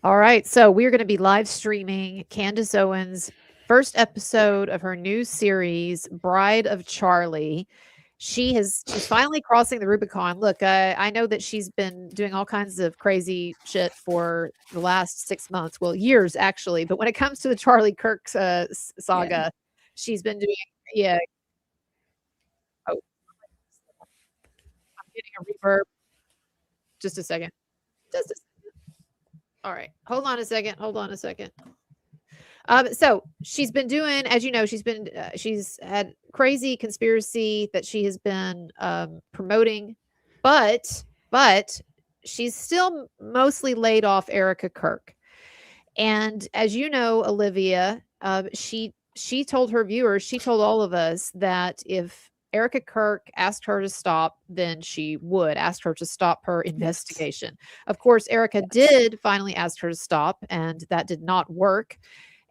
All right, so we're going to be live streaming Candace Owens' first episode of her new series, Bride of Charlie. She's finally crossing the Rubicon. Look, I know that she's been doing all kinds of crazy shit for the last 6 months, well, years actually. But when it comes to the Charlie Kirk Yeah. saga, she's been doing, yeah. Oh, I'm getting a reverb. Just a second. Just a, all right. Hold on a second. Hold on a second. So she's been doing, as you know, she's had crazy conspiracy that she has been promoting, but she's still mostly laid off Erika Kirk. And as you know, Olivia, she told her viewers, she told all of us that if Erika Kirk asked her to stop, then she would ask her to stop her Yes. investigation. Of course, Erika Yes. did finally ask her to stop, and that did not work.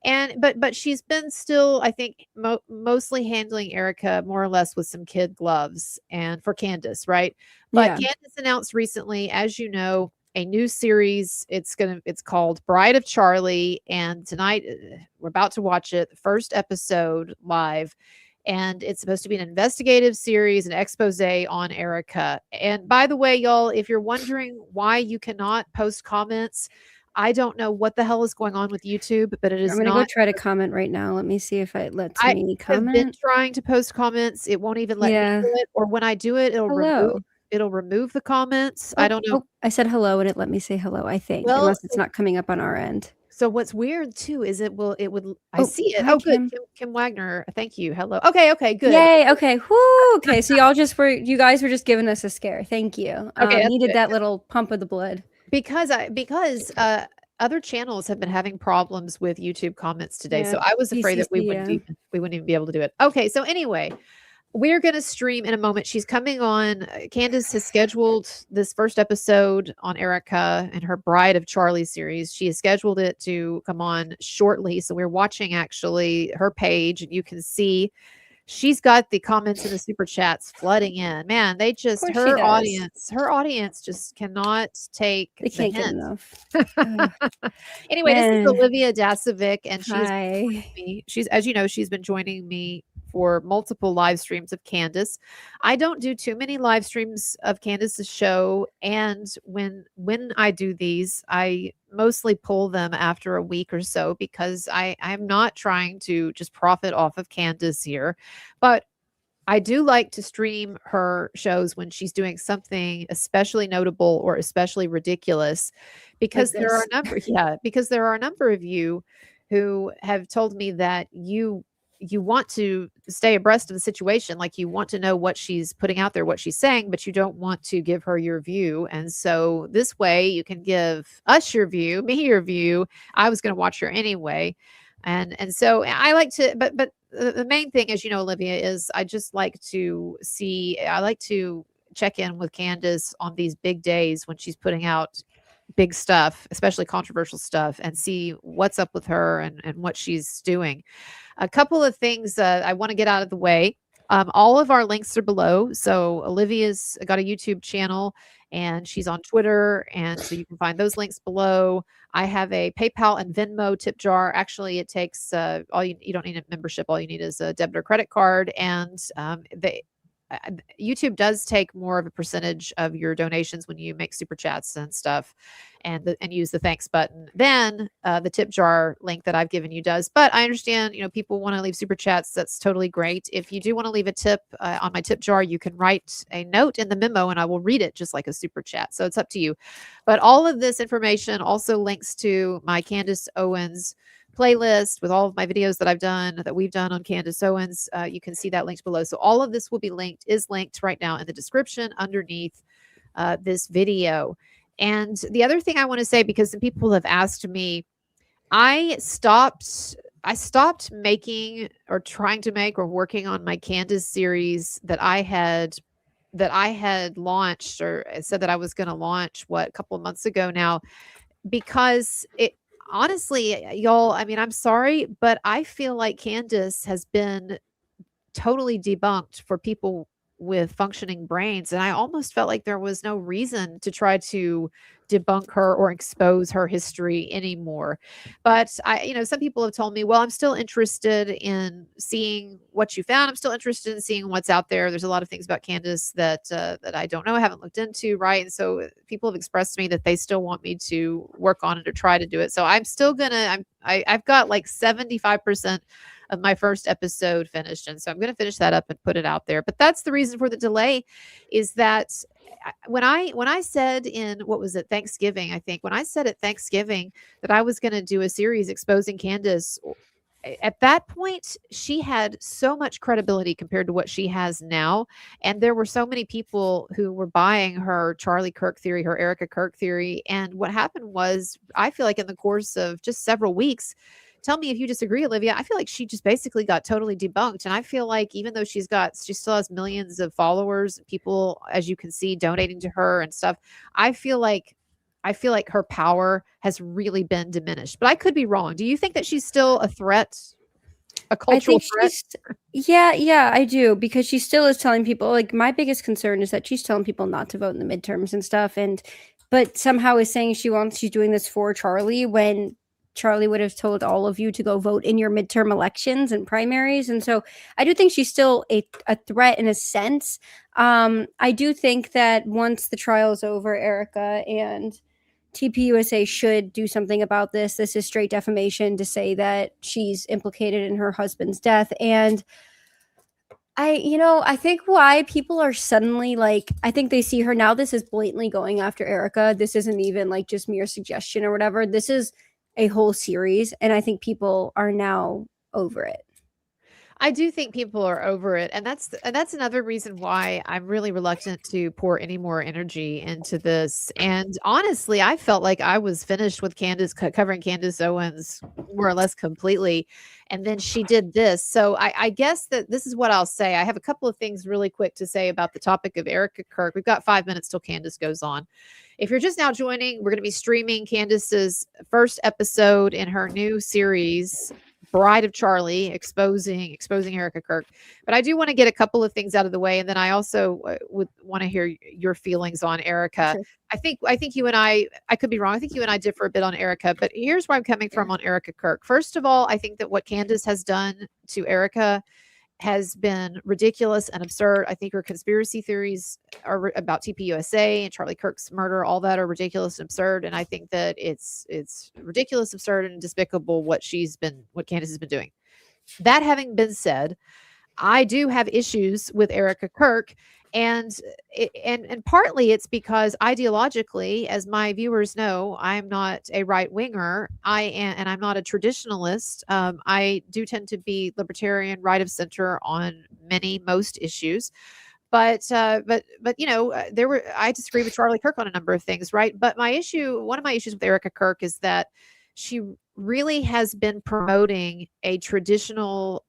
And but she's been still, I think, mostly handling Erica more or less with some kid gloves and for Candace, right? But Yeah. Candace announced recently, as you know, a new series. It's called Bride of Charlie, and tonight we're about to watch it, the first episode live. And it's supposed to be an investigative series, an expose on Erica. And by the way, y'all, if you're wondering why you cannot post comments, I don't know what the hell is going on with YouTube, but it I'm is gonna go not. try to comment right now. Let me see if it lets I me have been comment. trying to post comments. It won't even let me Yeah. do it, or when I do it, Hello. it'll remove the comments. I Oh, don't know. oh, I said hello and it let me say hello, I think, Well, unless it's not coming up on our end. so what's weird too is it would I Oh, see it. hi Oh, good. Kim. Kim Wagner. Thank you. Hello. Okay, okay, good. Yay. Okay. Whoo. Okay. So you guys were just giving us a scare. Thank you. Okay, that's Needed good. that little pump of the blood. Because other channels have been having problems with YouTube comments today, Yeah. so I was afraid that BCC. Yeah. we wouldn't even be able to do it. Okay, so anyway, we're gonna stream in a moment. She's coming on. Candace has scheduled this first episode on Erica and her Bride of Charlie series. She has scheduled it to come on shortly, so we're watching actually her page, and you can see she's got the comments and the super chats flooding in. Man, they Of just course she does. her audience just cannot take They the can't get hint. enough. Ugh, Anyway, this is man. Olivia Dasovic, and she has been Hi. joining me. She's, as you know, she's been joining me for multiple live streams of Candace. I don't do too many live streams of Candace's show, and when I do these, I mostly pull them after a week or so because I'm not trying to just profit off of Candace here, but I do like to stream her shows when she's doing something especially notable or especially ridiculous Like because there are this. a number yeah, because there are a number of you who have told me that you want to stay abreast of the situation, like you want to know what she's putting out there, what she's saying, but you don't want to give her your view. And so this way you can give us your view, me your view. I was going to watch her anyway. And so I like to, but the main thing, as you know, Olivia, is I like to check in with Candace on these big days when she's putting out big stuff, especially controversial stuff, and see what's up with her and what she's doing. A couple of things I want to get out of the way. All of our links are below. So Olivia's got a YouTube channel and she's on Twitter. And so you can find those links below. I have a PayPal and Venmo tip jar. Actually, it takes you don't need a membership. All you need is a debit or credit card. And YouTube does take more of a percentage of your donations when you make super chats and stuff, and use the thanks button. Then the tip jar link that I've given you does. But I understand, people want to leave super chats. That's totally great. If you do want to leave a tip on my tip jar, you can write a note in the memo, and I will read it just like a super chat. So it's up to you. But all of this information also links to my Candace Owens playlist with all of my videos that we've done on Candace Owens. You can see that linked below. So all of this will be is linked right now in the description underneath this video. And the other thing I want to say, because some people have asked me, I stopped making or trying to make or working on my Candace series that I had launched or said that I was going to launch a couple of months ago now, because it honestly, y'all, I mean, I'm sorry, but I feel like Candace has been totally debunked for people with functioning brains, and I almost felt like there was no reason to try to debunk her or expose her history anymore. But some people have told me, well, I'm still interested in seeing what you found. I'm still interested in seeing what's out there. There's a lot of things about Candace that I don't know, I haven't looked into, right? And so people have expressed to me that they still want me to work on it or try to do it. So I'm still I've got like 75% of my first episode finished, and so I'm going to finish that up and put it out there. But that's the reason for the delay, is that when I said in, what was it, Thanksgiving, I think, when I said at Thanksgiving that I was going to do a series exposing Candace, at that point she had so much credibility compared to what she has now, and there were so many people who were buying her Charlie Kirk theory, her Erika Kirk theory. And what happened was, I feel like in the course of just several weeks, tell me if you disagree, Olivia, I feel like she just basically got totally debunked. And I feel like even though she still has millions of followers, people, as you can see, donating to her and stuff, I feel like her power has really been diminished. But I could be wrong. Do you think that she's still a threat, a I cultural think threat? yeah, I do, because she still is telling people, like, my biggest concern is that she's telling people not to vote in the midterms and stuff, but somehow is saying she's doing this for Charlie, when Charlie would have told all of you to go vote in your midterm elections and primaries. And so I do think she's still a threat in a sense. I do think that once the trial is over, Erika and TPUSA should do something about this. This is straight defamation to say that she's implicated in her husband's death. And I think why people are suddenly like, I think they see her now. This is blatantly going after Erika. This isn't even like just mere suggestion or whatever. This is a whole series. And I think people are now over it. I do think people are over it, and that's another reason why I'm really reluctant to pour any more energy into this. And honestly, I felt like I was finished with covering Candace Owens more or less completely, and then she did this. So I guess that this is what I'll say. I have a couple of things really quick to say about the topic of Erika Kirk. We've got 5 minutes till Candace goes on. If you're just now joining, we're going to be streaming Candace's first episode in her new series, Bride of Charlie, exposing Erika Kirk. But I do want to get a couple of things out of the way, and then I also would want to hear your feelings on Erika. Sure. I think you and I could be wrong. I think you and I differ a bit on Erika, but here's where I'm coming from on Erika Kirk. First of all, I think that what Candace has done to Erika has been ridiculous and absurd. I think her conspiracy theories about TPUSA and Charlie Kirk's murder, all that are ridiculous and absurd. And I think that it's ridiculous, absurd, and despicable what Candace has been doing. That having been said, I do have issues with Erika Kirk, and partly it's because ideologically, as my viewers know, I'm not a right winger. And I'm not a traditionalist. I do tend to be libertarian, right of center on most issues. But I disagree with Charlie Kirk on a number of things, right? But one of my issues with Erika Kirk is that she really has been promoting a traditional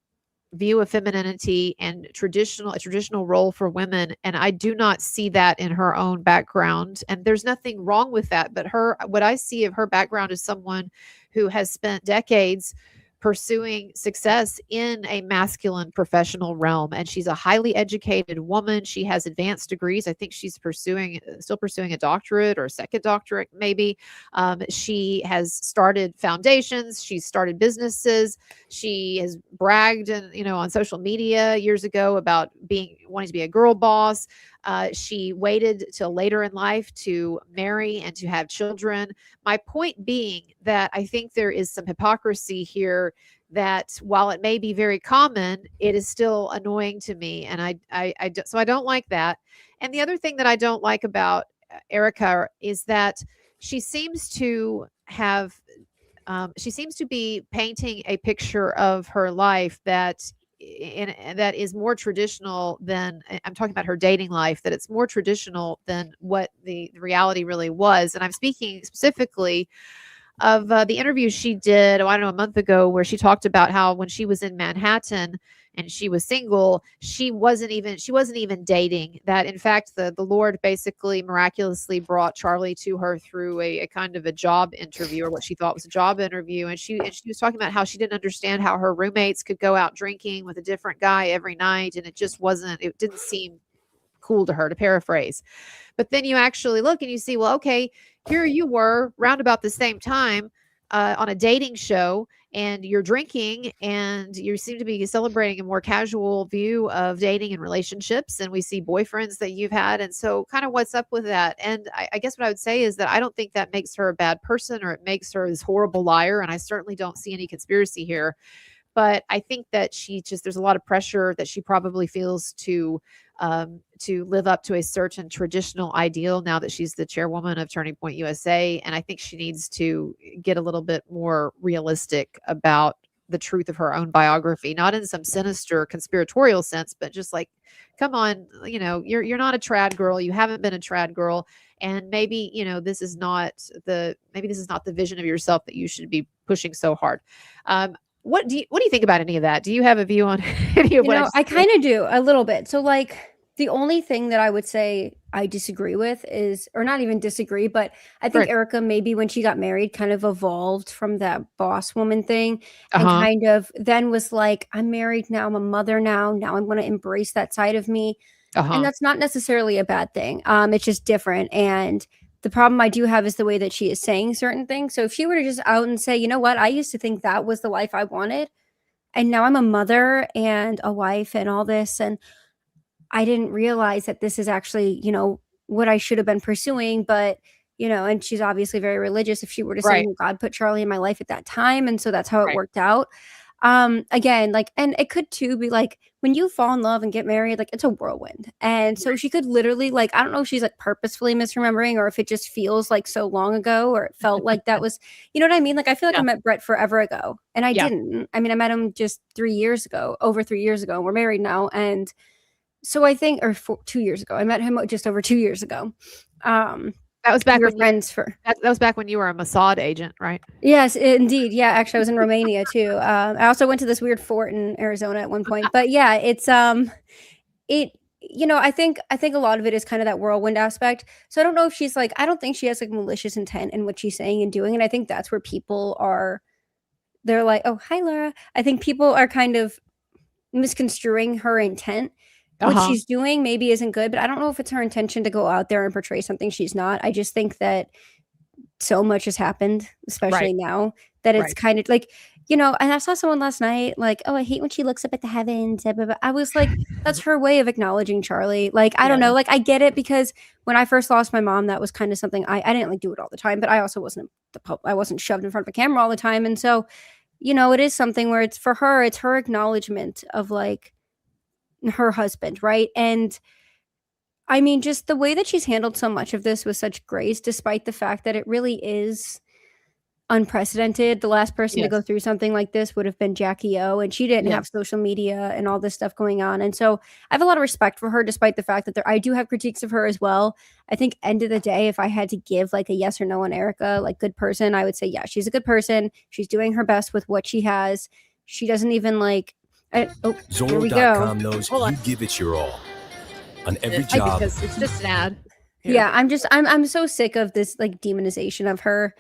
view of femininity and a traditional role for women, and I do not see that in her own background. And there's nothing wrong with that, but what I see of her background is someone who has spent decades pursuing success in a masculine professional realm, and she's a highly educated woman. She has advanced degrees. I think she's still pursuing a doctorate or a second doctorate wanting she has started foundations, she's started businesses. She has bragged on social media years ago about wanting to be a girl boss. She waited till later in life to marry and to have children. My point being that I think there is some hypocrisy here that, while it may be very common, it is still annoying to me. And so I don't like that. And the other thing that I don't like about Erika is that she seems to be painting a picture of her life that is more traditional than, I'm talking about her dating life, that it's more traditional than what the reality really was. And I'm speaking specifically of the interview she did, I don't know, a month ago, where she talked about how when she was in Manhattan and she was single, she wasn't even dating. That in fact, the Lord basically miraculously brought Charlie to her through a kind of a job interview, or what she thought was a job interview. And she was talking about how she didn't understand how her roommates could go out drinking with a different guy every night, and it didn't seem cool to her, to paraphrase. But then you actually look and you see, well, okay, here you were round about the same time on a dating show, and you're drinking, and you seem to be celebrating a more casual view of dating and relationships. And we see boyfriends that you've had. And so, kind of what's up with that? And I guess what I would say is that I don't think that makes her a bad person or it makes her this horrible liar. And I certainly don't see any conspiracy here. But I think that there's a lot of pressure that she probably feels to live up to a certain traditional ideal now that she's the chairwoman of Turning Point USA. And I think she needs to get a little bit more realistic about the truth of her own biography, not in some sinister conspiratorial sense, but just like, come on, you're not a trad girl. You haven't been a trad girl. And maybe, maybe this is not the vision of yourself that you should be pushing so hard. What do you think about any of that? Do you have a view on any of what I kind of do a little bit. So like the only thing that I would say I disagree with is, or not even disagree, but I think Right. Erika maybe when she got married kind of evolved from that boss woman thing and Uh-huh. kind of then was like, I'm married now, I'm a mother now I'm going to embrace that side of me. And Uh-huh. that's not necessarily a bad thing. It's just different. And the problem I do have is the way that she is saying certain things. So if she were to just out and say, you know what, I used to think that was the life I wanted, and now I'm a mother and a wife and all this, and I didn't realize that this is actually, what I should have been pursuing. But, and she's obviously very religious. If she were to say, Right. God put Charlie in my life at that time, and so that's how it Right. worked out. Again, like, and it could too be like when you fall in love and get married, like it's a whirlwind. And so she could literally, like, I don't know if she's like purposefully misremembering or if it just feels like so long ago, or it felt like that was, you know what I mean? Like, I feel like I Yeah. met Brett forever ago and I Yeah. didn't. I mean, I met him just 3 years ago, over 3 years ago, and we're married now. And so I think, or 2 years ago, I met him just over 2 years ago. That was back We were when friends for that was back when you were a Mossad agent, right? Yes, indeed. Yeah, actually, I was in Romania too. I also went to this weird fort in Arizona at one point. But yeah, it's it. I think a lot of it is kind of that whirlwind aspect. So I don't know if she's like, I don't think she has like malicious intent in what she's saying and doing, and I think that's where people are. They're like, oh, hi, Laura. I think people are kind of misconstruing her intent. What Uh-huh. she's doing maybe isn't good, but I don't know if it's her intention to go out there and portray something she's not. I just think that so much has happened, especially Right. now, that it's Right. kind of like, and I saw someone last night, like, oh, I hate when she looks up at the heavens. Blah, blah, blah. I was like, that's her way of acknowledging Charlie. Like, I don't Yeah. know. Like, I get it because when I first lost my mom, that was kind of something I didn't like do it all the time, but I also wasn't I wasn't shoved in front of a camera all the time. And so, it is something where it's for her, it's her acknowledgement of like her husband, right? And I mean, just the way that she's handled so much of this with such grace, despite the fact that it really is unprecedented. The last person to go Yes. through something like this would have been Jackie O, and she didn't have Yes. social media and all this stuff going on. And so I have a lot of respect for her, despite the fact that I do have critiques of her as well. I think end of the day, if I had to give like a yes or no on Erika, like good person, I would say, yeah, she's a good person. She's doing her best with what she has. She doesn't even like, here we go. Zoro.com knows Hold on. you give it your all. On every job. Because it's just an ad. Yeah, I'm so sick of this like demonization of her.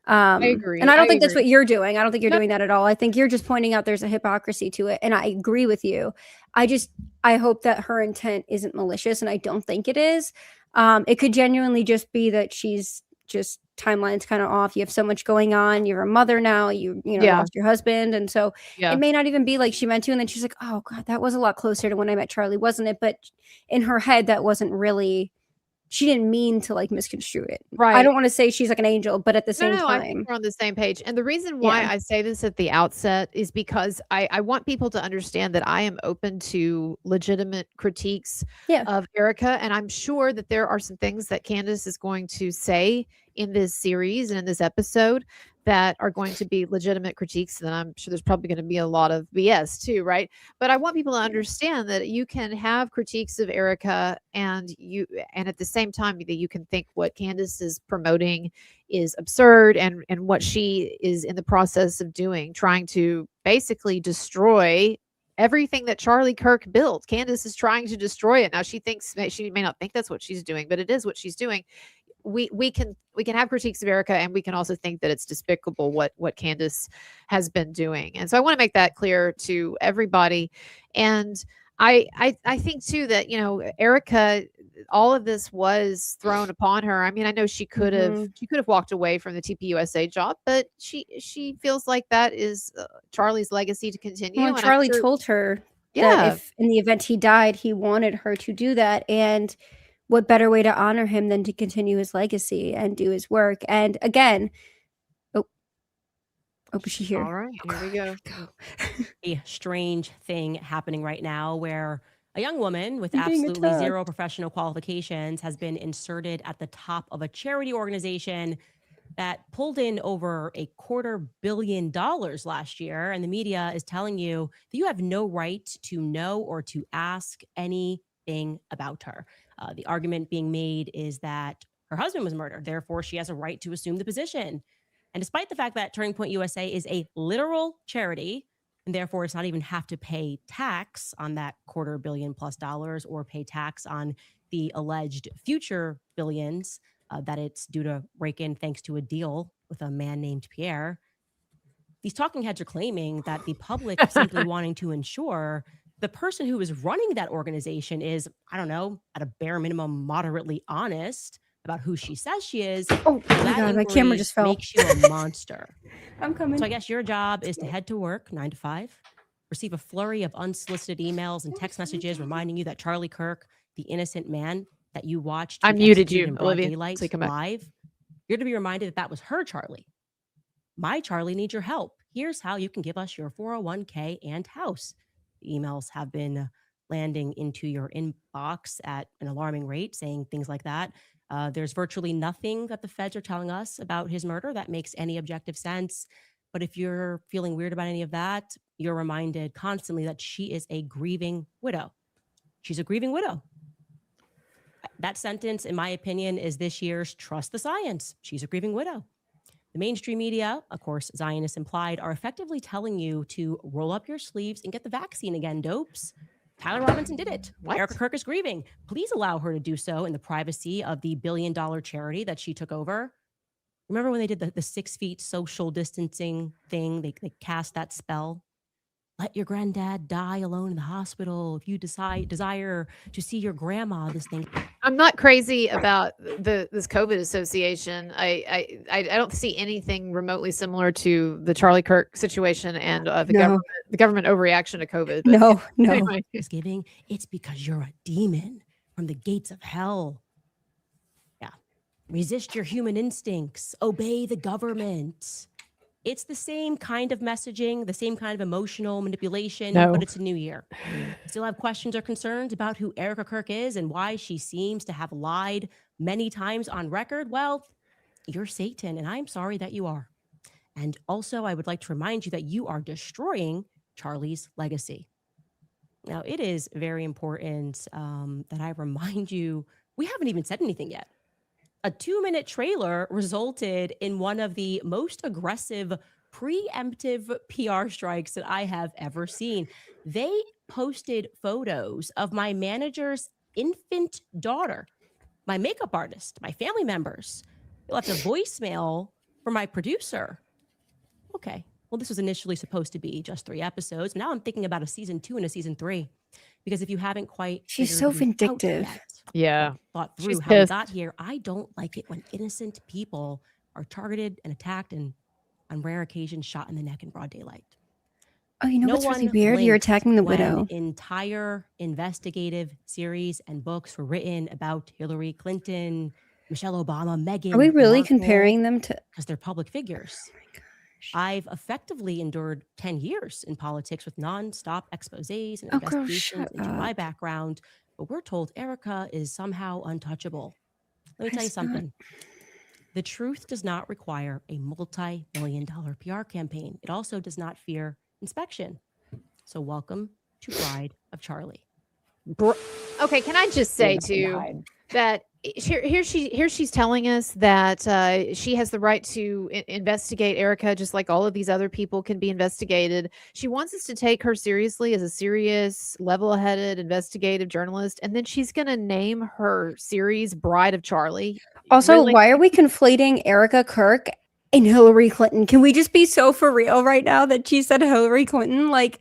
I agree. And I don't I think that's agree. what you're doing. I don't think you're No. doing that at all. I think you're just pointing out there's a hypocrisy to it, and I agree with you. I hope that her intent isn't malicious, and I don't think it is. It could genuinely just be that she's just timeline's kind of off. You have so much going on. You're a mother now. Yeah. Lost your husband, and so Yeah. it may not even be like she meant to. And then she's like, "Oh God, that was a lot closer to when I met Charlie, wasn't it?" But in her head, that wasn't really. She didn't mean to like misconstrue it. I Right. don't want to say she's like an angel, but at the same No, I think time, we're on the same page. And the reason why yeah. I say this at the outset is because I want people to understand that I am open to legitimate critiques Yeah. of Erica. And I'm sure that there are some things that Candace is going to say in this series and in this episode that are going to be legitimate critiques. And I'm sure there's probably going to be a lot of BS too, right? But I want people to understand that you can have critiques of Erica and at the same time that you can think what Candace is promoting is absurd and what she is in the process of doing, trying to basically destroy everything that Charlie Kirk built. Candace is trying to destroy it. Now she may not think that's what she's doing, but it is what she's doing. We can have critiques of Erica, and we can also think that it's despicable what Candace has been doing. And so I want to make that clear to everybody. And I think too that, Erika, all of this was thrown upon her. I mean, I know she could have walked away from the TPUSA job, but she feels like that is Charlie's legacy to continue. Well, And I'm Charlie sure, told her that yeah, if in the event he died, he wanted her to do that. And what better way to honor him than to continue his legacy and do his work? And again, is she here? all right, here we go. A strange thing happening right now where a young woman with I'm being absolutely attacked. zero professional qualifications has been inserted at the top of a charity organization that pulled in over $250 million last year. And the media is telling you that you have no right to know or to ask anything about her. The argument being made is that her husband was murdered. Therefore, she has a right to assume the position. And despite the fact that Turning Point USA is a literal charity, and therefore it's not even have to pay tax on that $250 million plus or pay tax on the alleged future billions that it's due to rake in thanks to a deal with a man named Pierre. These talking heads are claiming that the public simply wanting to ensure the person who is running that organization is, I don't know, at a bare minimum, moderately honest about who she says she is. Oh my That God, my inquiry camera just fell. makes you a monster. I'm coming. So I guess your job is to head to work 9 to 5, receive a flurry of unsolicited emails and text messages reminding you that Charlie Kirk, the innocent man that you watched, I was muted executed you, in broad Olivia, daylight so you come back. live. You're to be reminded that that was her Charlie. My Charlie needs your help. Here's how you can give us your 401k and house. The emails have been landing into your inbox at an alarming rate, saying things like that. There's virtually nothing that the feds are telling us about his murder that makes any objective sense. But if you're feeling weird about any of that, you're reminded constantly that she is a grieving widow. She's a grieving widow. That sentence, in my opinion, is this year's Trust the Science. She's a grieving widow. The mainstream media, of course, Zionists implied, are effectively telling you to roll up your sleeves and get the vaccine again, dopes. Tyler Robinson did it. What? Erika Kirk is grieving. Please allow her to do so in the privacy of the $1 billion charity that she took over. Remember when they did the 6 feet social distancing thing? They cast that spell. Let your granddad die alone in the hospital if you desire to see your grandma. This thing. I'm not crazy about this COVID association. I don't see anything remotely similar to the Charlie Kirk situation and the government overreaction to COVID. But No. anyway. Thanksgiving, it's because you're a demon from the gates of hell. Yeah. Resist your human instincts. Obey the government. It's the same kind of messaging, the same kind of emotional manipulation, No. but it's a new year. Still have questions or concerns about who Erika Kirk is and why she seems to have lied many times on record? Well, you're Satan, and I'm sorry that you are. And also, I would like to remind you that you are destroying Charlie's legacy. Now, it is very important that I remind you, we haven't even said anything yet. A 2-minute trailer resulted in one of the most aggressive preemptive PR strikes that I have ever seen. They posted photos of my manager's infant daughter, my makeup artist, my family members. They left a voicemail for my producer. Okay, well, this was initially supposed to be just 3 episodes. But now I'm thinking about a season 2 and a season 3. Because if you haven't quite She's figured so me out vindictive. yet, Yeah. thought She's through how we pissed. got here, I don't like it when innocent people are targeted and attacked and on rare occasions shot in the neck in broad daylight. Oh, you know No what's really one weird? You're blinked attacking the when widow. entire investigative series and books were written about Hillary Clinton, Michelle Obama, Meghan Are we really Markle, comparing them to? because they're public figures. Oh my gosh. I've effectively endured 10 years in politics with nonstop exposés and Oh, girl, investigations shut into my up. background, but we're told Erika is somehow untouchable. Let me tell you It's not. something. The truth does not require a multi-million-dollar PR campaign. It also does not fear inspection. So welcome to Bride of Charlie. Okay, can I just say too that here she's telling us that she has the right to investigate Erika just like all of these other people can be investigated. She wants us to take her seriously as a serious, level-headed investigative journalist, and then she's going to name her series Bride of Charlie. Also, Really? why are we conflating Erika Kirk and Hillary Clinton? Can we just be so for real right now that she said Hillary Clinton? Like,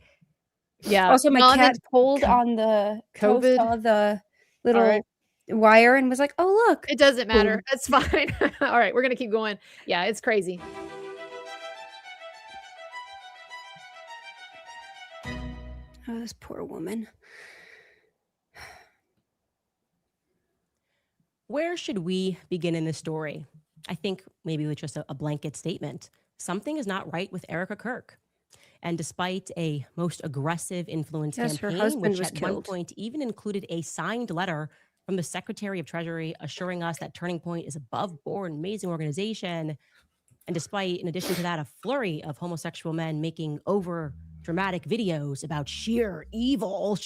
Yeah. Also, my Well, and then cat pulled on the COVID. toast of the All right. little wire and was like, "Oh, look." It doesn't matter. Boom. That's fine. All right, we're gonna keep going. Yeah, it's crazy. Oh, this poor woman. Where should we begin in this story? I think maybe with just a blanket statement. Something is not right with Erika Kirk. And despite a most aggressive influence Yes, her campaign, husband which was at one killed. point even included a signed letter from the Secretary of Treasury assuring us that Turning Point is above board, amazing organization. And despite, in addition to that, a flurry of homosexual men making over dramatic videos about sheer evil.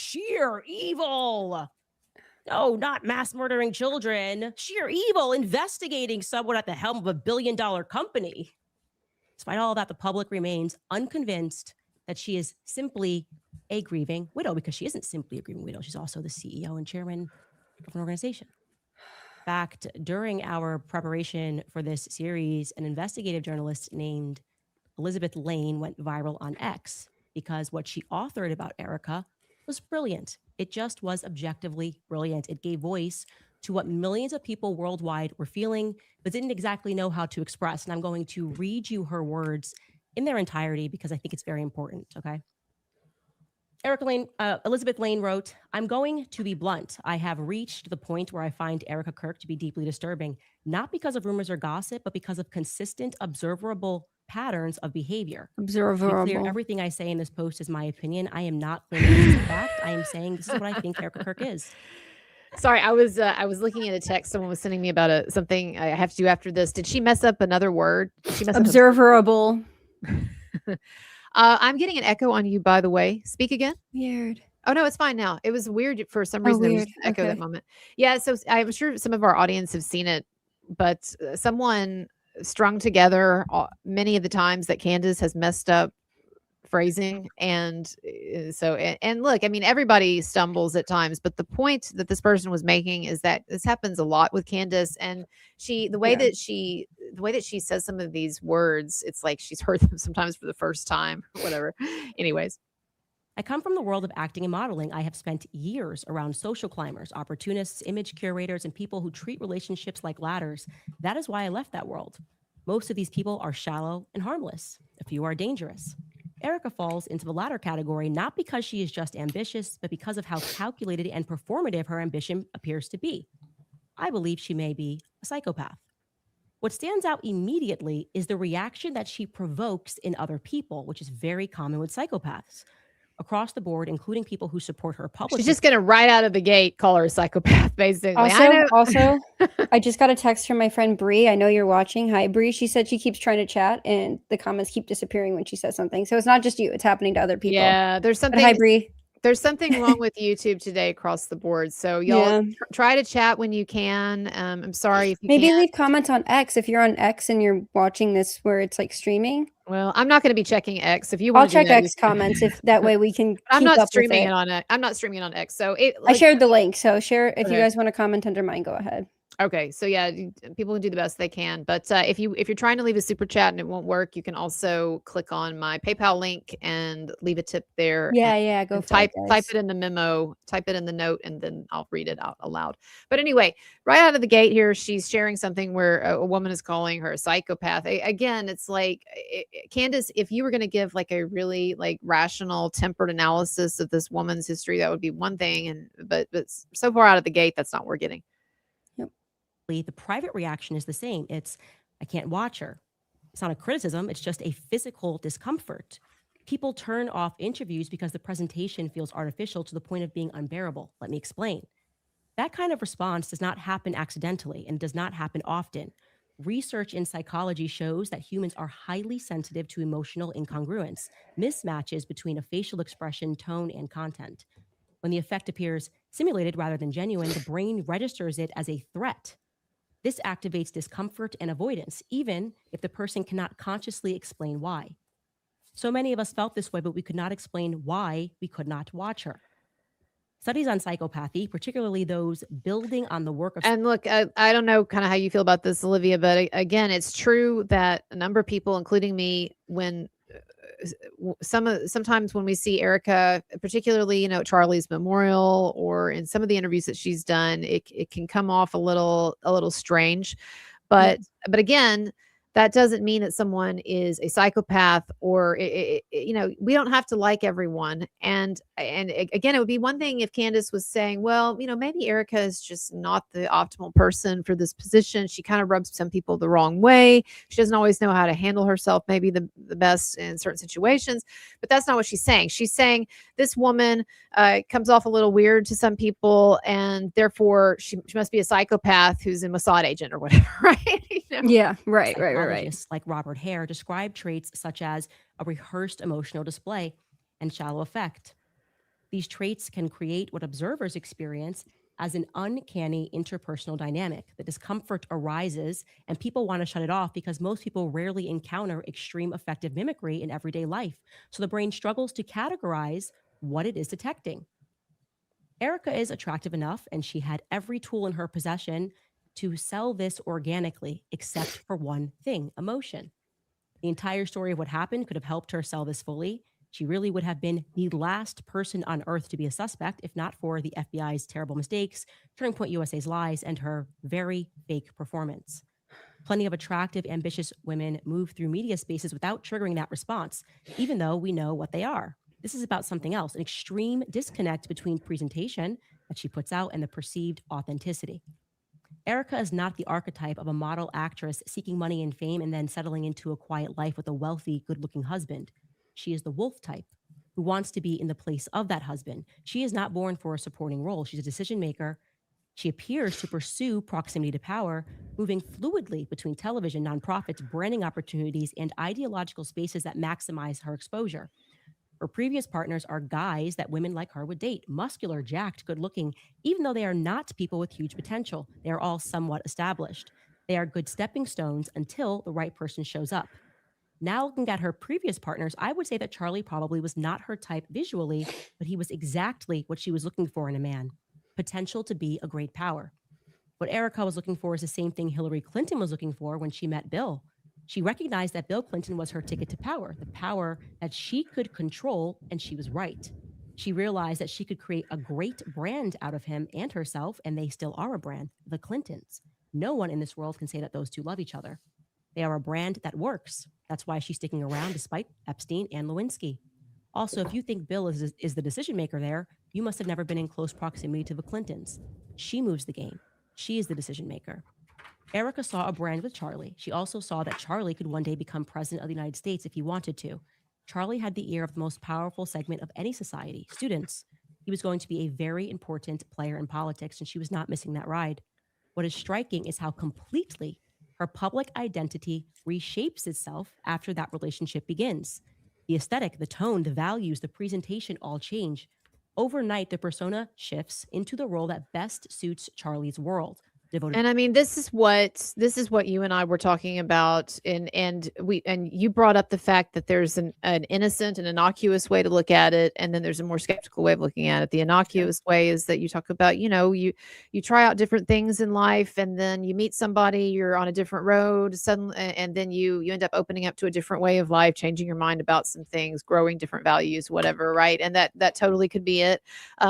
No, not mass murdering children, sheer evil, investigating someone at the helm of a billion-dollar company. Despite all that, the public remains unconvinced that she is simply a grieving widow, because she isn't simply a grieving widow. She's also the CEO and chairman of an organization. In fact, during our preparation for this series, an investigative journalist named Elizabeth Lane went viral on X because what she authored about Erika was brilliant. It just was objectively brilliant. It gave voice to what millions of people worldwide were feeling, but didn't exactly know how to express. And I'm going to read you her words in their entirety because I think it's very important, okay? Elizabeth Lane wrote, "I'm going to be blunt. I have reached the point where I find Erika Kirk to be deeply disturbing, not because of rumors or gossip, but because of consistent, observable patterns of behavior. To be clear, Observable. everything I say in this post is my opinion. I am not claiming this is a fact. I am saying this is what I think Erika Kirk is." Sorry, I was looking at a text someone was sending me about something I have to do after this. Did she mess up another word? Did she mess up Observable. I'm getting an echo on you, by the way. Speak again. Weird. Oh no, it's fine now. It was weird for some Oh, reason. There was weird. an echo that Okay. moment. Yeah, so I'm sure some of our audience have seen it, but someone strung together many of the times that Candace has messed up phrasing, and and look, I mean, everybody stumbles at times, but the point that this person was making is that this happens a lot with Candace, and the way Yeah. that she says some of these words, it's like she's heard them sometimes for the first time or whatever. Anyways. "I come from the world of acting and modeling. I have spent years around social climbers, opportunists, image curators, and people who treat relationships like ladders. That is why I left that world. Most of these people are shallow and harmless. A few are dangerous. Erika falls into the latter category not because she is just ambitious, but because of how calculated and performative her ambition appears to be. I believe she may be a psychopath. What stands out immediately is the reaction that she provokes in other people, which is very common with psychopaths. Across the board, including people who support her publicly." She's just gonna right out of the gate call her a psychopath, basically. I know. Also, I just got a text from my friend Bree. I know you're watching. Hi, Bree. She said she keeps trying to chat, and the comments keep disappearing when she says something. So it's not just you; it's happening to other people. Yeah, But hi, Bree. there's something wrong with YouTube today across the board. So y'all Yeah. try to chat when you can. I'm sorry if you Maybe can't. leave comments on X if you're on X and you're watching this where it's like streaming. Well, I'm not going to be checking X. If you I'll want to do check that, X comments if that way we can I'm keep not up with streaming it. it on I'm not streaming it on X. So I shared the link, so share if you Okay. guys want to comment under mine. Go ahead. Okay, so yeah, people can do the best they can. But if you're trying to leave a super chat and it won't work, you can also click on my PayPal link and leave a tip there. Yeah, go And for type it, type guys. it in the memo, type it in the note, and then I'll read it out aloud. But anyway, right out of the gate here, she's sharing something where a woman is calling her a psychopath. Again, it's like Candace, if you were going to give like a really like rational, tempered analysis of this woman's history, that would be one thing. But so far out of the gate, that's not what we're getting. The private reaction is the same. It's, "I can't watch her." It's not a criticism. It's just a physical discomfort. People turn off interviews because the presentation feels artificial to the point of being unbearable. Let me explain. That kind of response does not happen accidentally and does not happen often. Research in psychology shows that humans are highly sensitive to emotional incongruence, mismatches between a facial expression, tone, and content. When the effect appears simulated rather than genuine, the brain registers it as a threat. This activates discomfort and avoidance, even if the person cannot consciously explain why. So many of us felt this way, but we could not explain why we could not watch her. Studies on psychopathy, particularly those building on the work of... And look, I don't know kind of how you feel about this, Olivia, but again, it's true that a number of people, including me, when sometimes when we see Erika, particularly, at Charlie's memorial or in some of the interviews that she's done, it can come off a little strange. Yeah. But again, that doesn't mean that someone is a psychopath or we don't have to like everyone. Again, it would be one thing if Candace was saying, well, maybe Erika is just not the optimal person for this position. She kind of rubs some people the wrong way. She doesn't always know how to handle herself, maybe the best in certain situations. But that's not what she's saying. She's saying this woman comes off a little weird to some people, and therefore she must be a psychopath who's a Mossad agent or whatever, right? Yeah, right. Psychologists like Robert Hare describe traits such as a rehearsed emotional display and shallow affect. These traits can create what observers experience as an uncanny interpersonal dynamic. The discomfort arises and people want to shut it off because most people rarely encounter extreme affective mimicry in everyday life. So the brain struggles to categorize what it is detecting. Erika is attractive enough, and she had every tool in her possession to sell this organically, except for one thing: emotion. The entire story of what happened could have helped her sell this fully. She really would have been the last person on earth to be a suspect if not for the FBI's terrible mistakes, Turning Point USA's lies, and her very fake performance. Plenty of attractive, ambitious women move through media spaces without triggering that response, even though we know what they are. This is about something else, an extreme disconnect between presentation that she puts out and the perceived authenticity. Erika is not the archetype of a model actress seeking money and fame and then settling into a quiet life with a wealthy, good-looking husband. She is the wolf type who wants to be in the place of that husband. She is not born for a supporting role. She's a decision maker. She appears to pursue proximity to power, moving fluidly between television, nonprofits, branding opportunities, and ideological spaces that maximize her exposure. Her previous partners are guys that women like her would date: muscular, jacked, good looking, even though they are not people with huge potential. They are all somewhat established. They are good stepping stones until the right person shows up. Now, looking at her previous partners, I would say that Charlie probably was not her type visually, but he was exactly what she was looking for in a man: potential to be a great power. What Erika was looking for is the same thing Hillary Clinton was looking for when she met Bill. She recognized that Bill Clinton was her ticket to power, the power that she could control, and she was right. She realized that she could create a great brand out of him and herself, and they still are a brand, the Clintons. No one in this world can say that those two love each other. They are a brand that works. That's why she's sticking around despite Epstein and Lewinsky. Also, if you think Bill is the decision maker there, you must have never been in close proximity to the Clintons. She moves the game. She is the decision maker. Erika saw a brand with Charlie. She also saw that Charlie could one day become president of the United States if he wanted to. Charlie had the ear of the most powerful segment of any society: students. He was going to be a very important player in politics, and she was not missing that ride. What is striking is how completely her public identity reshapes itself after that relationship begins. The aesthetic, the tone, the values, the presentation all change. Overnight, the persona shifts into the role that best suits Charlie's world. Devoted. And I mean, this is what you and I were talking about, and you brought up the fact that there's an innocent and innocuous way to look at it, and then there's a more skeptical way of looking at it. The innocuous way is that you talk about, you try out different things in life, and then you meet somebody, you're on a different road suddenly, and then you end up opening up to a different way of life, changing your mind about some things, growing different values, whatever, right? And that totally could be it.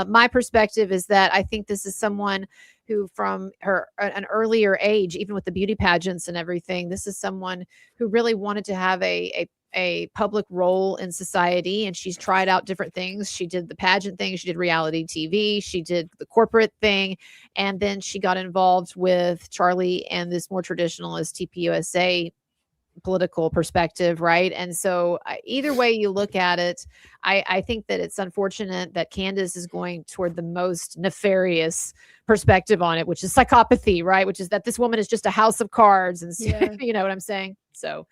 My perspective is that I think this is someone who, from an earlier age, even with the beauty pageants and everything, this is someone who really wanted to have a public role in society, and she's tried out different things. She did the pageant thing, she did reality TV, she did the corporate thing, and then she got involved with Charlie and this more traditionalist TPUSA political perspective, right? And so either way you look at it, I think that it's unfortunate that Candace is going toward the most nefarious perspective on it, which is psychopathy, right? Which is that this woman is just a house of cards, and you know what I'm saying? So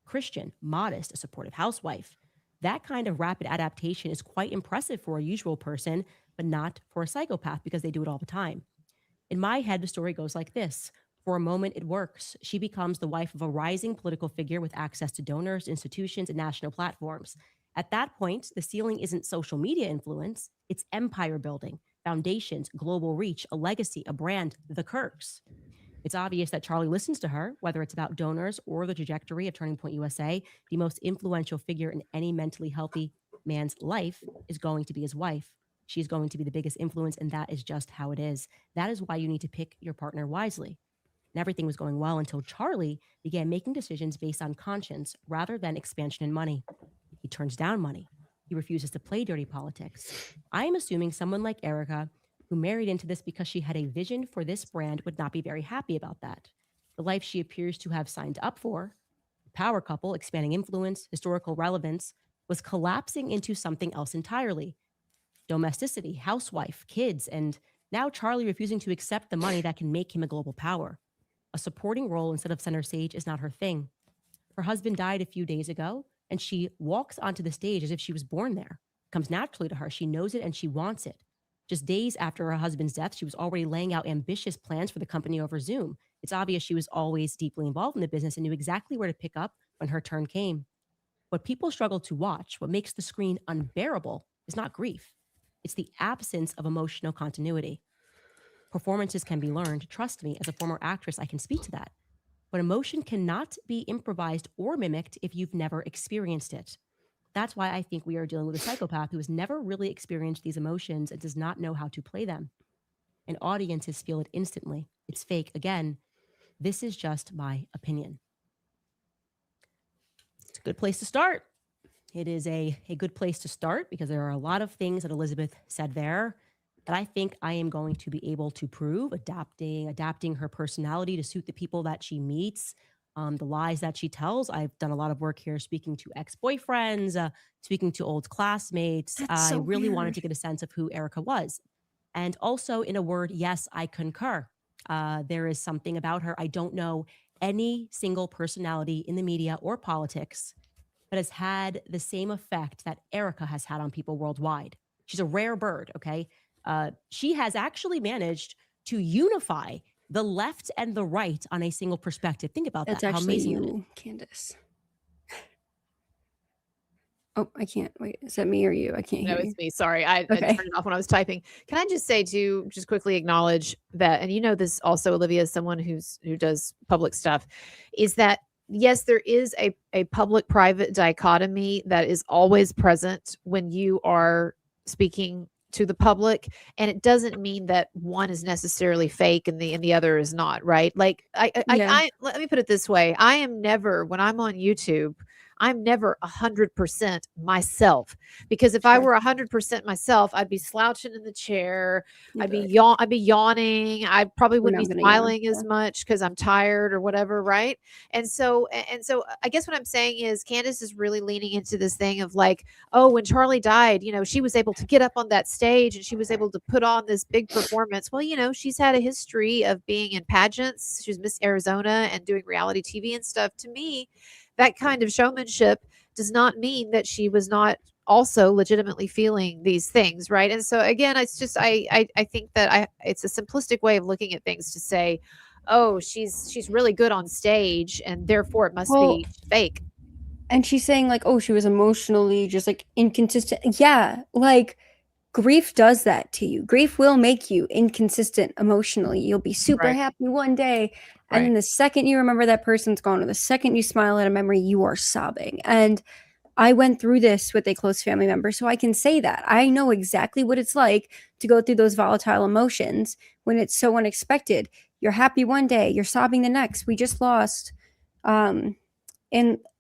Christian, modest, a supportive housewife. That kind of rapid adaptation is quite impressive for a usual person, but not for a psychopath, because they do it all the time. In my head, the story goes like this. For a moment, it works. She becomes the wife of a rising political figure with access to donors, institutions, and national platforms. At that point, the ceiling isn't social media influence, it's empire building, foundations, global reach, a legacy, a brand, the Kirks. It's obvious that Charlie listens to her, whether it's about donors or the trajectory of Turning Point USA. The most influential figure in any mentally healthy man's life is going to be his wife. She's going to be the biggest influence, and that is just how it is. That is why you need to pick your partner wisely. And everything was going well until Charlie began making decisions based on conscience rather than expansion and money. He turns down money. He refuses to play dirty politics. I am assuming someone like Erika, who married into this because she had a vision for this brand, would not be very happy about that. The life she appears to have signed up for, power couple, expanding influence, historical relevance, was collapsing into something else entirely. Domesticity, housewife, kids, and now Charlie refusing to accept the money that can make him a global power. A supporting role instead of center stage is not her thing. Her husband died a few days ago, and she walks onto the stage as if she was born there. It comes naturally to her. She knows it and she wants it. Just days after her husband's death, she was already laying out ambitious plans for the company over Zoom. It's obvious she was always deeply involved in the business and knew exactly where to pick up when her turn came. What people struggle to watch, what makes the screen unbearable, is not grief. It's the absence of emotional continuity. Performances can be learned. Trust me, as a former actress, I can speak to that. But emotion cannot be improvised or mimicked if you've never experienced it. That's why I think we are dealing with a psychopath who has never really experienced these emotions and does not know how to play them. And audiences feel it instantly. It's fake. Again, this is just my opinion. It's a good place to start. It is a good place to start because there are a lot of things that Elizabeth said there that I think I am going to be able to prove, adapting her personality to suit the people that she meets, the lies that she tells. I've done a lot of work here speaking to ex-boyfriends, speaking to old classmates. I really wanted to get a sense of who Erika was. And also, in a word, yes, I concur. There is something about her. I don't know any single personality in the media or politics that has had the same effect that Erika has had on people worldwide. She's a rare bird, okay? She has actually managed to unify the left and the right on a single perspective. Think about That's that. How actually amazing that is. you, Candace. Oh, I can't. Wait, is that me or you? I can't No, hear it's you. me. Sorry. I Okay. turned it off when I was typing. Can I just say to just quickly acknowledge that, and you know this also, Olivia, as someone who does public stuff, is that yes, there is a public-private dichotomy that is always present when you are speaking to the public, and it doesn't mean that one is necessarily fake and the other is not, right? Like Yeah. let me put it this way. I am never, when I'm on YouTube, I'm never 100% myself, because if I Sure. were 100% myself, I'd be slouching in the chair. You'd I'd be be like, I'd be yawning. I probably we're wouldn't not be gonna yawn. smiling as Yeah. much because I'm tired or whatever, right? And so I guess what I'm saying is Candace is really leaning into this thing of like, oh, when Charlie died, she was able to get up on that stage and she was able to put on this big performance. Well, she's had a history of being in pageants. She was Miss Arizona and doing reality TV and stuff. To me, that kind of showmanship does not mean that she was not also legitimately feeling these things, right? And so again, it's just I think that it's a simplistic way of looking at things to say, oh, she's really good on stage and therefore it must Well, be fake. and she's saying like, oh, she was emotionally just like inconsistent. Yeah, like grief does that to you. Grief will make you inconsistent emotionally. You'll be super Right. happy one day, and then Right. the second you remember that person's gone, or the second you smile at a memory, you are sobbing. And I went through this with a close family member, so I can say that. I know exactly what it's like to go through those volatile emotions when it's so unexpected. You're happy one day, you're sobbing the next. We just lost and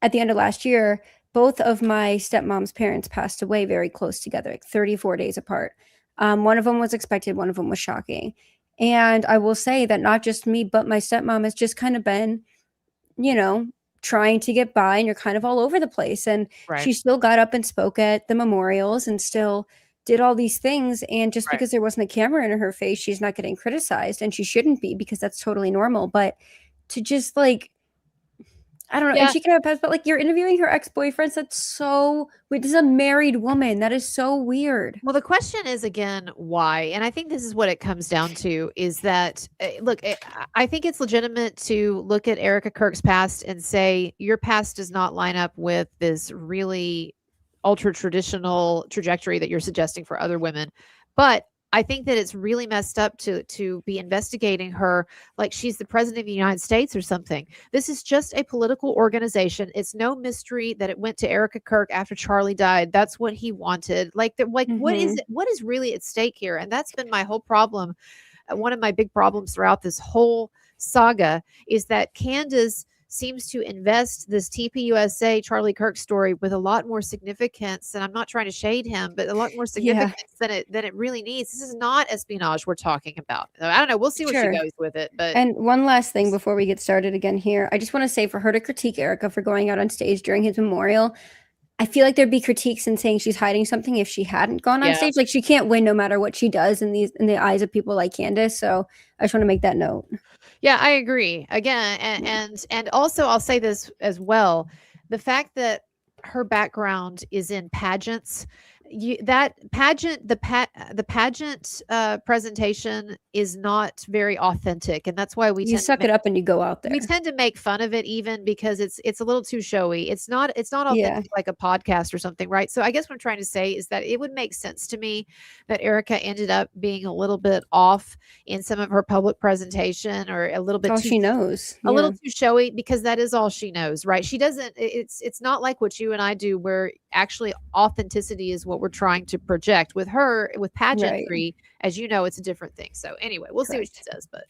at the end of last year, both of my stepmom's parents passed away very close together, like 34 days apart. One of them was expected, one of them was shocking. And I will say that not just me, but my stepmom has just kind of been, trying to get by, and you're kind of all over the place. And Right. she still got up and spoke at the memorials and still did all these things. And just Right. because there wasn't a camera in her face, she's not getting criticized, and she shouldn't be, because that's totally normal. But to just like, I don't know. Yeah. And she can have a past, but like you're interviewing her ex-boyfriends. That's so weird. This is a married woman. That is so weird. Well, the question is again, why? And I think this is what it comes down to is that, look, I think it's legitimate to look at Erika Kirk's past and say, your past does not line up with this really ultra traditional trajectory that you're suggesting for other women. But I think that it's really messed up to be investigating her like she's the president of the United States or something. This is just a political organization. It's no mystery that it went to Erika Kirk after Charlie died. That's what he wanted. Like, what is Mhm. it? What is really at stake here? And that's been my whole problem. One of my big problems throughout this whole saga is that Candace seems to invest this TPUSA Charlie Kirk story with a lot more significance, and I'm not trying to shade him, but a lot more Yeah, significance than it really needs. This is not espionage we're talking about. I don't know. We'll see where she sure. goes with it, but And one last thing before we get started again here, I just want to say for her to critique Erika for going out on stage during his memorial, I feel like there'd be critiques in saying she's hiding something if she hadn't gone on yeah. stage. Like she can't win no matter what she does in the eyes of people like Candace. So I just want to make that note. Yeah, I agree. Again, and also I'll say this as well. The fact that her background is in pageants, that pageant the pageant presentation is not very authentic, and that's why we You tend to suck it up and you go out there. we tend to make fun of it even because it's a little too showy. It's not Yeah. authentic like a podcast or something, right? So I guess what I'm trying to say is that it would make sense to me that Erika ended up being a little bit off in some of her public presentation or a little bit All too she knows. a little too showy because that is all she knows, right? She doesn't it's not like what you and I do where actually authenticity is what we're trying to project. With her, with Right. pageantry, as you know, it's a different thing. So anyway, we'll see what she Correct. says, but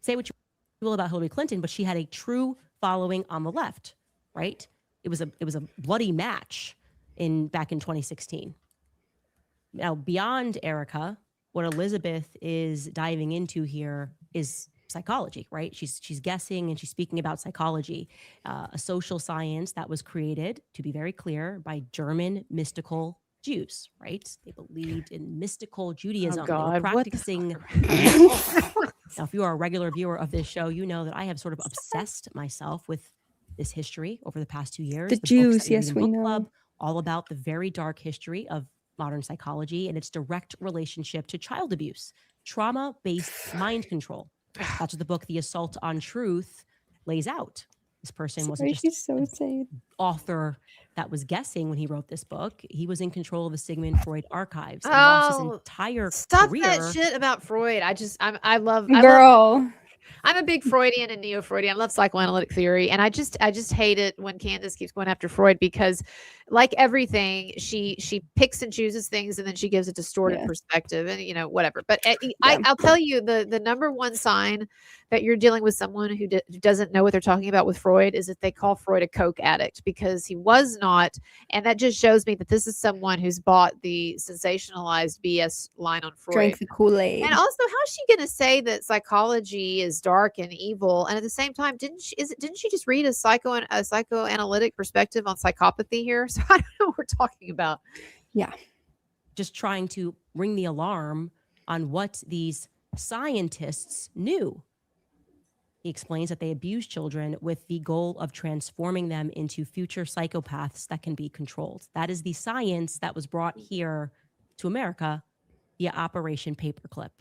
Say what you will about Hillary Clinton, but she had a true following on the left, right? It was a bloody match back in 2016. Now, beyond Erika, what Elizabeth is diving into here is psychology, right? She's guessing and she's speaking about psychology, a social science that was created, to be very clear, by German mystical Jews, right? They believed in mystical Judaism. They were God, what the practicing. Now, if you are a regular viewer of this show, you know that I have sort of obsessed myself with this history over the past 2 years. The books Jews, that we read yes, in we book know. club, all about the very dark history of modern psychology and its direct relationship to child abuse, trauma-based mind control. That's what the book, The Assault on Truth, lays out. This person wasn't Sorry, just she's so an sad. author that was guessing when he wrote this book. He was in control of the Sigmund Freud archives and lost his Oh, entire stop career. that shit about Freud. I love Girl. I'm a big Freudian and neo-Freudian. I love psychoanalytic theory, and I just hate it when Candace keeps going after Freud because, like everything, she picks and chooses things, and then she gives a distorted Yeah. perspective, and whatever. But Yeah. I'll tell you the number one sign that you're dealing with someone who doesn't know what they're talking about with Freud is that they call Freud a coke addict because he was not, and that just shows me that this is someone who's bought the sensationalized BS line on Freud. Drank the Kool-Aid. And also, how's she going to say that psychology is dark and evil? And at the same time, didn't she just read a psychoanalytic perspective on psychopathy here? So I don't know what we're talking about. Just trying to ring the alarm on what these scientists knew. He explains that they abuse children with the goal of transforming them into future psychopaths that can be controlled. That is the science that was brought here to America via Operation Paperclip.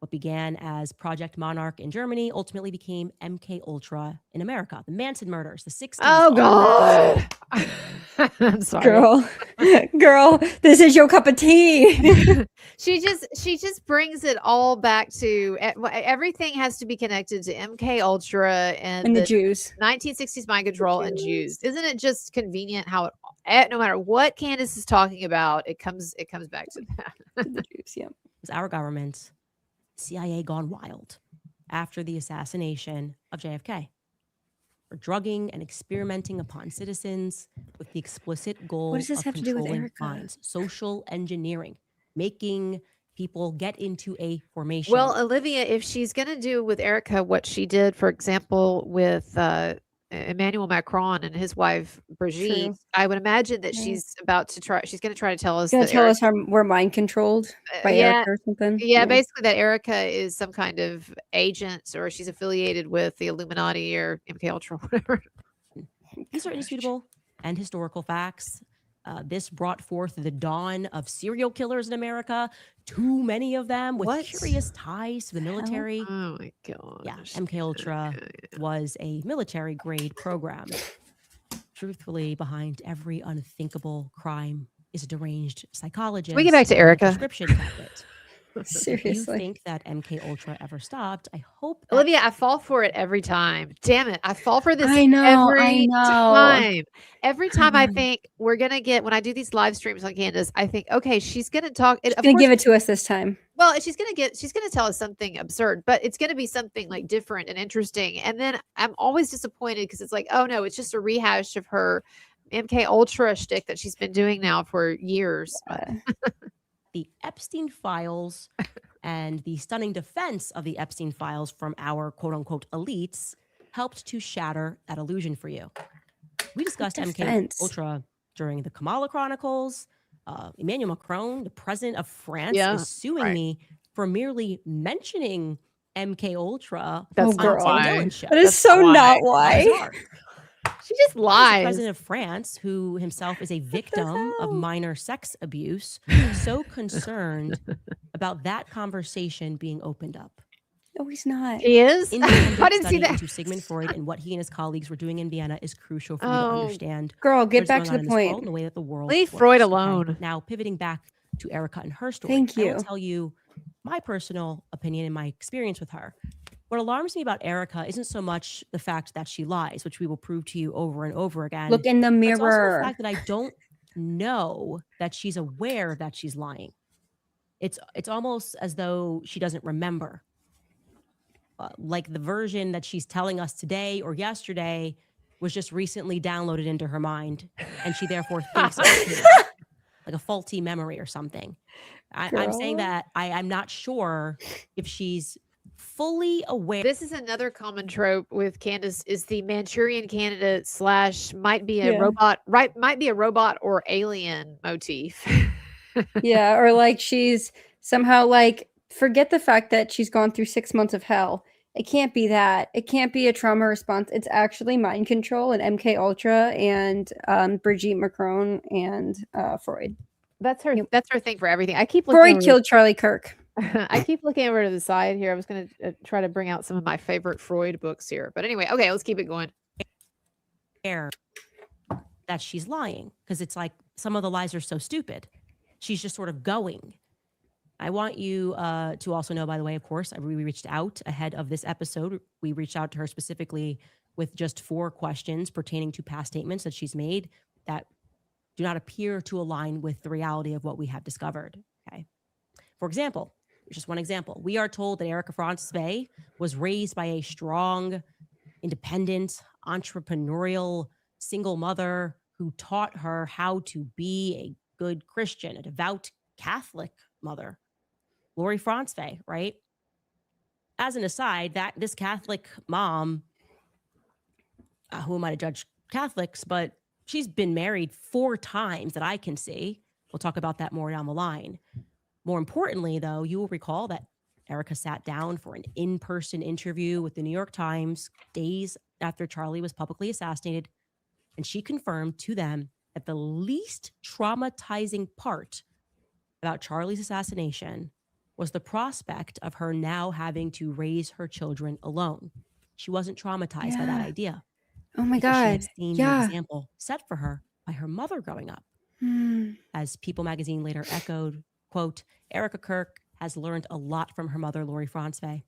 What began as Project Monarch in Germany ultimately became MK Ultra in America. The Manson murders, the 60s. Oh God. I'm sorry. Girl, this is your cup of tea. She just brings it all back to everything has to be connected to MK Ultra and And the the Jews. 1960s mind control and Jews. Isn't it just convenient how no matter what Candace is talking about, it comes back to that. The Jews, yeah. It was our government, CIA gone wild after the assassination of JFK. For drugging and experimenting upon citizens with the explicit goal What does this of have to do with controlling Erika? minds, social engineering, making people get into a formation. Well, Olivia, if she's going to do with Erika what she did, for example, with Emmanuel Macron and his wife Brigitte, True. I would imagine that Yeah. she's going to try to tell us Gonna that tell us how we're mind controlled by yeah, Erika or something. yeah, basically that Erika is some kind of agent or she's affiliated with the Illuminati or MK Ultra, whatever. These are indisputable and historical facts. This brought forth the dawn of serial killers in America. Too many of them with What? curious ties to the military. Oh my god. Yeah, MK Ultra was a military grade program. Truthfully, behind every unthinkable crime is a deranged psychologist. Can we get back to on a Erika? prescription tablet. If you Seriously. think that MK Ultra ever stopped, I hope that Olivia, I fall for it every time. Damn it. I fall for this I know. every time. Every time I know. think we're going to get, when I do these live streams on Candace, I think, okay, she's going to talk. She's Of gonna course, give it to us this time. well, she's going to tell us something absurd, but it's going to be something like different and interesting. And then I'm always disappointed because it's like, oh no, it's just a rehash of her MK Ultra shtick that she's been doing now for years. the Epstein files and the stunning defense of the Epstein files from our quote unquote elites helped to shatter that illusion for you. We discussed MK Defense. Ultra during the Kamala Chronicles. Emmanuel Macron, the president of France, Yeah, is suing me for merely mentioning MK Ultra That's Oh, not girl. why. Dylan's show. That is That's so why. not How why. bizarre. She just The lies. president of France, who himself is a victim of minor sex abuse, so concerned about that conversation being opened up. No, he's not. He is? Independent I didn't see study that. into Sigmund Freud and what he and his colleagues were doing in Vienna is crucial for you to Oh, understand Girl, get what's back going to on the in this world point. and the way that the world Leave works, Freud okay? alone. Now, pivoting back to Erika and her story. Thank I you. will tell you my personal opinion and my experience with her. What alarms me about Erika isn't so much the fact that she lies, which we will prove to you over and over again. Look in the but it's also the mirror. fact that I don't know that she's aware that she's lying. It's almost as though she doesn't remember. Like the version that she's telling us today or yesterday was just recently downloaded into her mind, and she therefore thinks it's true, like a faulty memory or something. I'm saying Girl. that I'm not sure if she's fully aware. This is another common trope with Candace is the Manchurian candidate / might be a Yeah. robot, right? Might be a robot or alien motif. Yeah, or like she's somehow like forget the fact that she's gone through 6 months of hell. It can't be that. It can't be a trauma response. It's actually mind control and MK Ultra and Brigitte Macron and Freud. That's her. Yep. That's her thing for everything. I keep looking. Freud killed Charlie Kirk. I keep looking over to the side here. I was going to try to bring out some of my favorite Freud books here, but anyway, okay, let's keep it going. That she's lying because it's like some of the lies are so stupid. She's just sort of going. I want you to also know, by the way, of course, we reached out ahead of this episode. We reached out to her specifically with just 4 questions pertaining to past statements that she's made that do not appear to align with the reality of what we have discovered. Okay. For example, just one example, we are told that Erika Franzwey was raised by a strong, independent, entrepreneurial single mother who taught her how to be a good Christian, a devout Catholic mother. Lori Franzwey, right? As an aside, that this Catholic mom, who am I to judge Catholics, but she's been married 4 times that I can see. We'll talk about that more down the line. More importantly, though, you will recall that Erika sat down for an in-person interview with the New York Times days after Charlie was publicly assassinated, and she confirmed to them that the least traumatizing part about Charlie's assassination was the prospect of her now having to raise her children alone. She wasn't traumatized by that idea. Oh my because she God. had seen the example set for her by her mother growing up. As People magazine later echoed, quote, Erika Kirk has learned a lot from her mother, Lori Franzwey.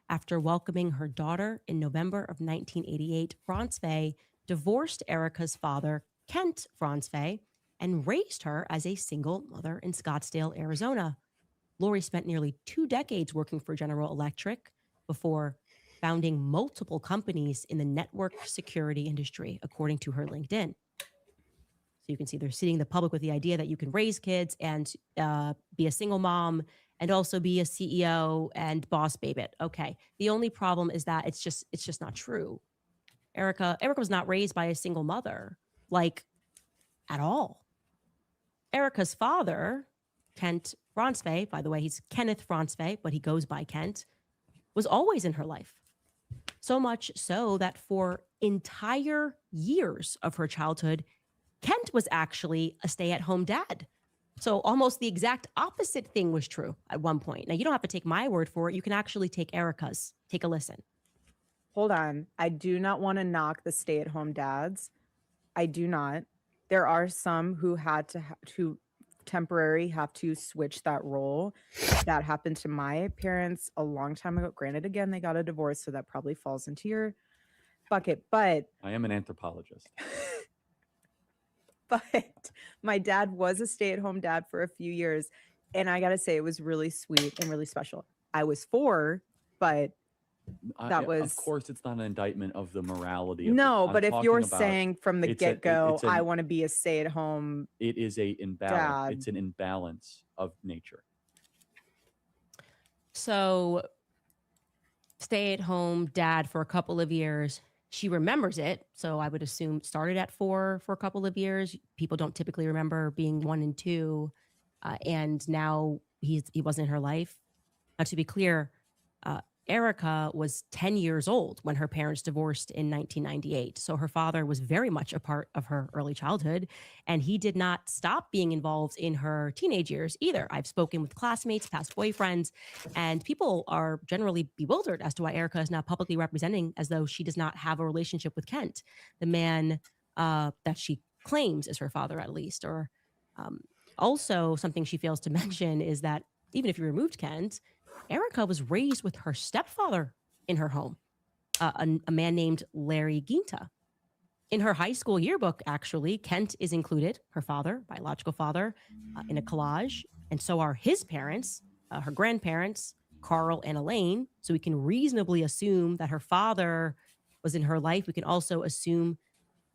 After welcoming her daughter in November of 1988, Franzwey divorced Erika's father, Kent Franzwey, and raised her as a single mother in Scottsdale, Arizona. Lori spent nearly 2 decades working for General Electric before founding multiple companies in the network security industry, according to her LinkedIn. So you can see they're seeding the public with the idea that you can raise kids and be a single mom and also be a CEO and boss babe it. Okay. The only problem is that it's just not true. Erika was not raised by a single mother, like at all. Erika's father, Kent Franzwey, by the way, he's Kenneth Franzwey, but he goes by Kent, was always in her life. So much so that for entire years of her childhood, Kent was actually a stay-at-home dad. So almost the exact opposite thing was true at one point. Now, you don't have to take my word for it. You can actually take Erika's. Take a listen. Hold on. I do not want to knock the stay-at-home dads. I do not. There are some who had to who temporary have to switch that role. That happened to my parents a long time ago. Granted, again, they got a divorce, so that probably falls into your bucket. But I am an anthropologist. but my dad was a stay-at-home dad for a few years, and I gotta say it was really sweet and really special. I was 4, but that was, of course, it's not an indictment of the morality of no, I'm but if talking you're about- saying from the it's a- get-go, it's an- I want to be a stay-at-home, it is a imbalance. Dad. It's an imbalance of nature. So, stay at home dad for a couple of years. She remembers it. So, I would assume started at 4 for a couple of years. People don't typically remember being 1 and 2. And now he wasn't in her life. Now, to be clear, Erika was 10 years old when her parents divorced in 1998. So her father was very much a part of her early childhood, and he did not stop being involved in her teenage years either. I've spoken with classmates, past boyfriends, and people are generally bewildered as to why Erika is now publicly representing as though she does not have a relationship with Kent, the man that she claims is her father, at least. Or also something she fails to mention is that even if you removed Kent, Erika was raised with her stepfather in her home, a man named Larry Ginta. In her high school yearbook, actually, Kent is included, her father, biological father, in a collage. And so are his parents, her grandparents, Carl and Elaine. So we can reasonably assume that her father was in her life. We can also assume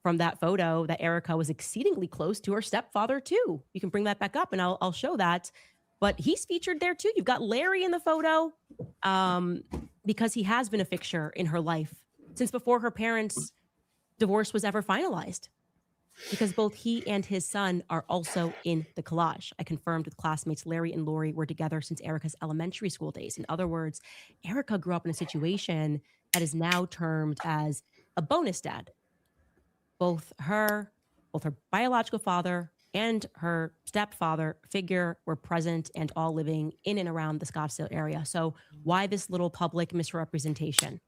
from that photo that Erika was exceedingly close to her stepfather too. You can bring that back up and I'll show that. But he's featured there too. You've got Larry in the photo because he has been a fixture in her life since before her parents' divorce was ever finalized, because both he and his son are also in the collage. I confirmed with classmates Larry and Lori were together since Erika's elementary school days. In other words, Erika grew up in a situation that is now termed as a bonus dad. Both her biological father and her stepfather figure were present and all living in and around the Scottsdale area. So why this little public misrepresentation?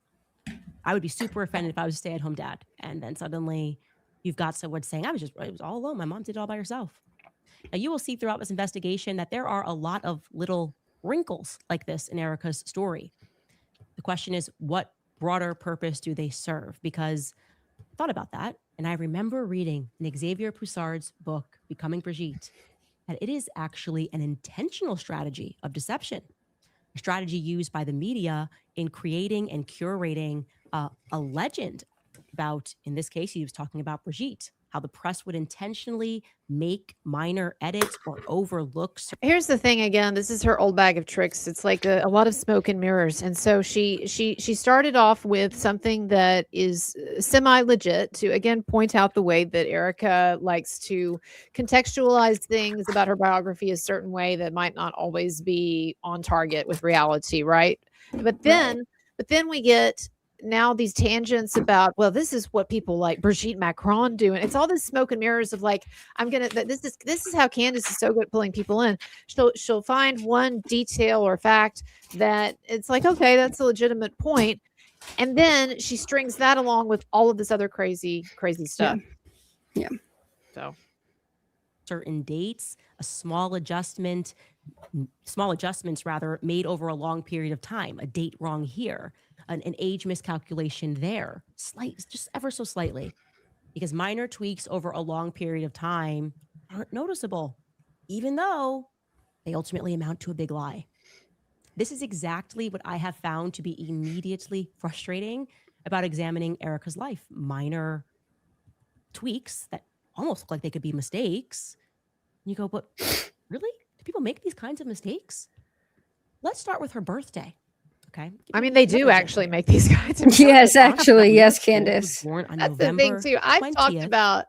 I would be super offended if I was a stay-at-home dad. And then suddenly you've got someone saying, it was all alone. My mom did it all by herself. Now you will see throughout this investigation that there are a lot of little wrinkles like this in Erika's story. The question is, what broader purpose do they serve? Because I thought about that. And I remember reading in Xavier Poussard's book, Becoming Brigitte, that it is actually an intentional strategy of deception, a strategy used by the media in creating and curating a legend about, in this case, he was talking about Brigitte, how the press would intentionally make minor edits or overlook. Here's the thing again, this is her old bag of tricks. It's like a lot of smoke and mirrors. And so she started off with something that is semi-legit to again point out the way that Erika likes to contextualize things about her biography a certain way that might not always be on target with reality, right? But then we get now these tangents about, well, this is what people like Brigitte Macron do, and it's all this smoke and mirrors of like, this is how Candace is so good at pulling people in. She'll find one detail or fact that it's like, okay, that's a legitimate point, and then she strings that along with all of this other crazy stuff. Yeah. So certain dates, small adjustments rather made over a long period of time, a date wrong here, an age miscalculation there, just ever so slightly, because minor tweaks over a long period of time aren't noticeable, even though they ultimately amount to a big lie. This is exactly what I have found to be immediately frustrating about examining Erika's life. Minor tweaks that almost look like they could be mistakes. And you go, but really? Do people make these kinds of mistakes? Let's start with her birthday. Okay. I mean, they do actually make these kinds of Yes, actually. Yes, She was Candace. born on That's November the thing too. I've talked 20th, about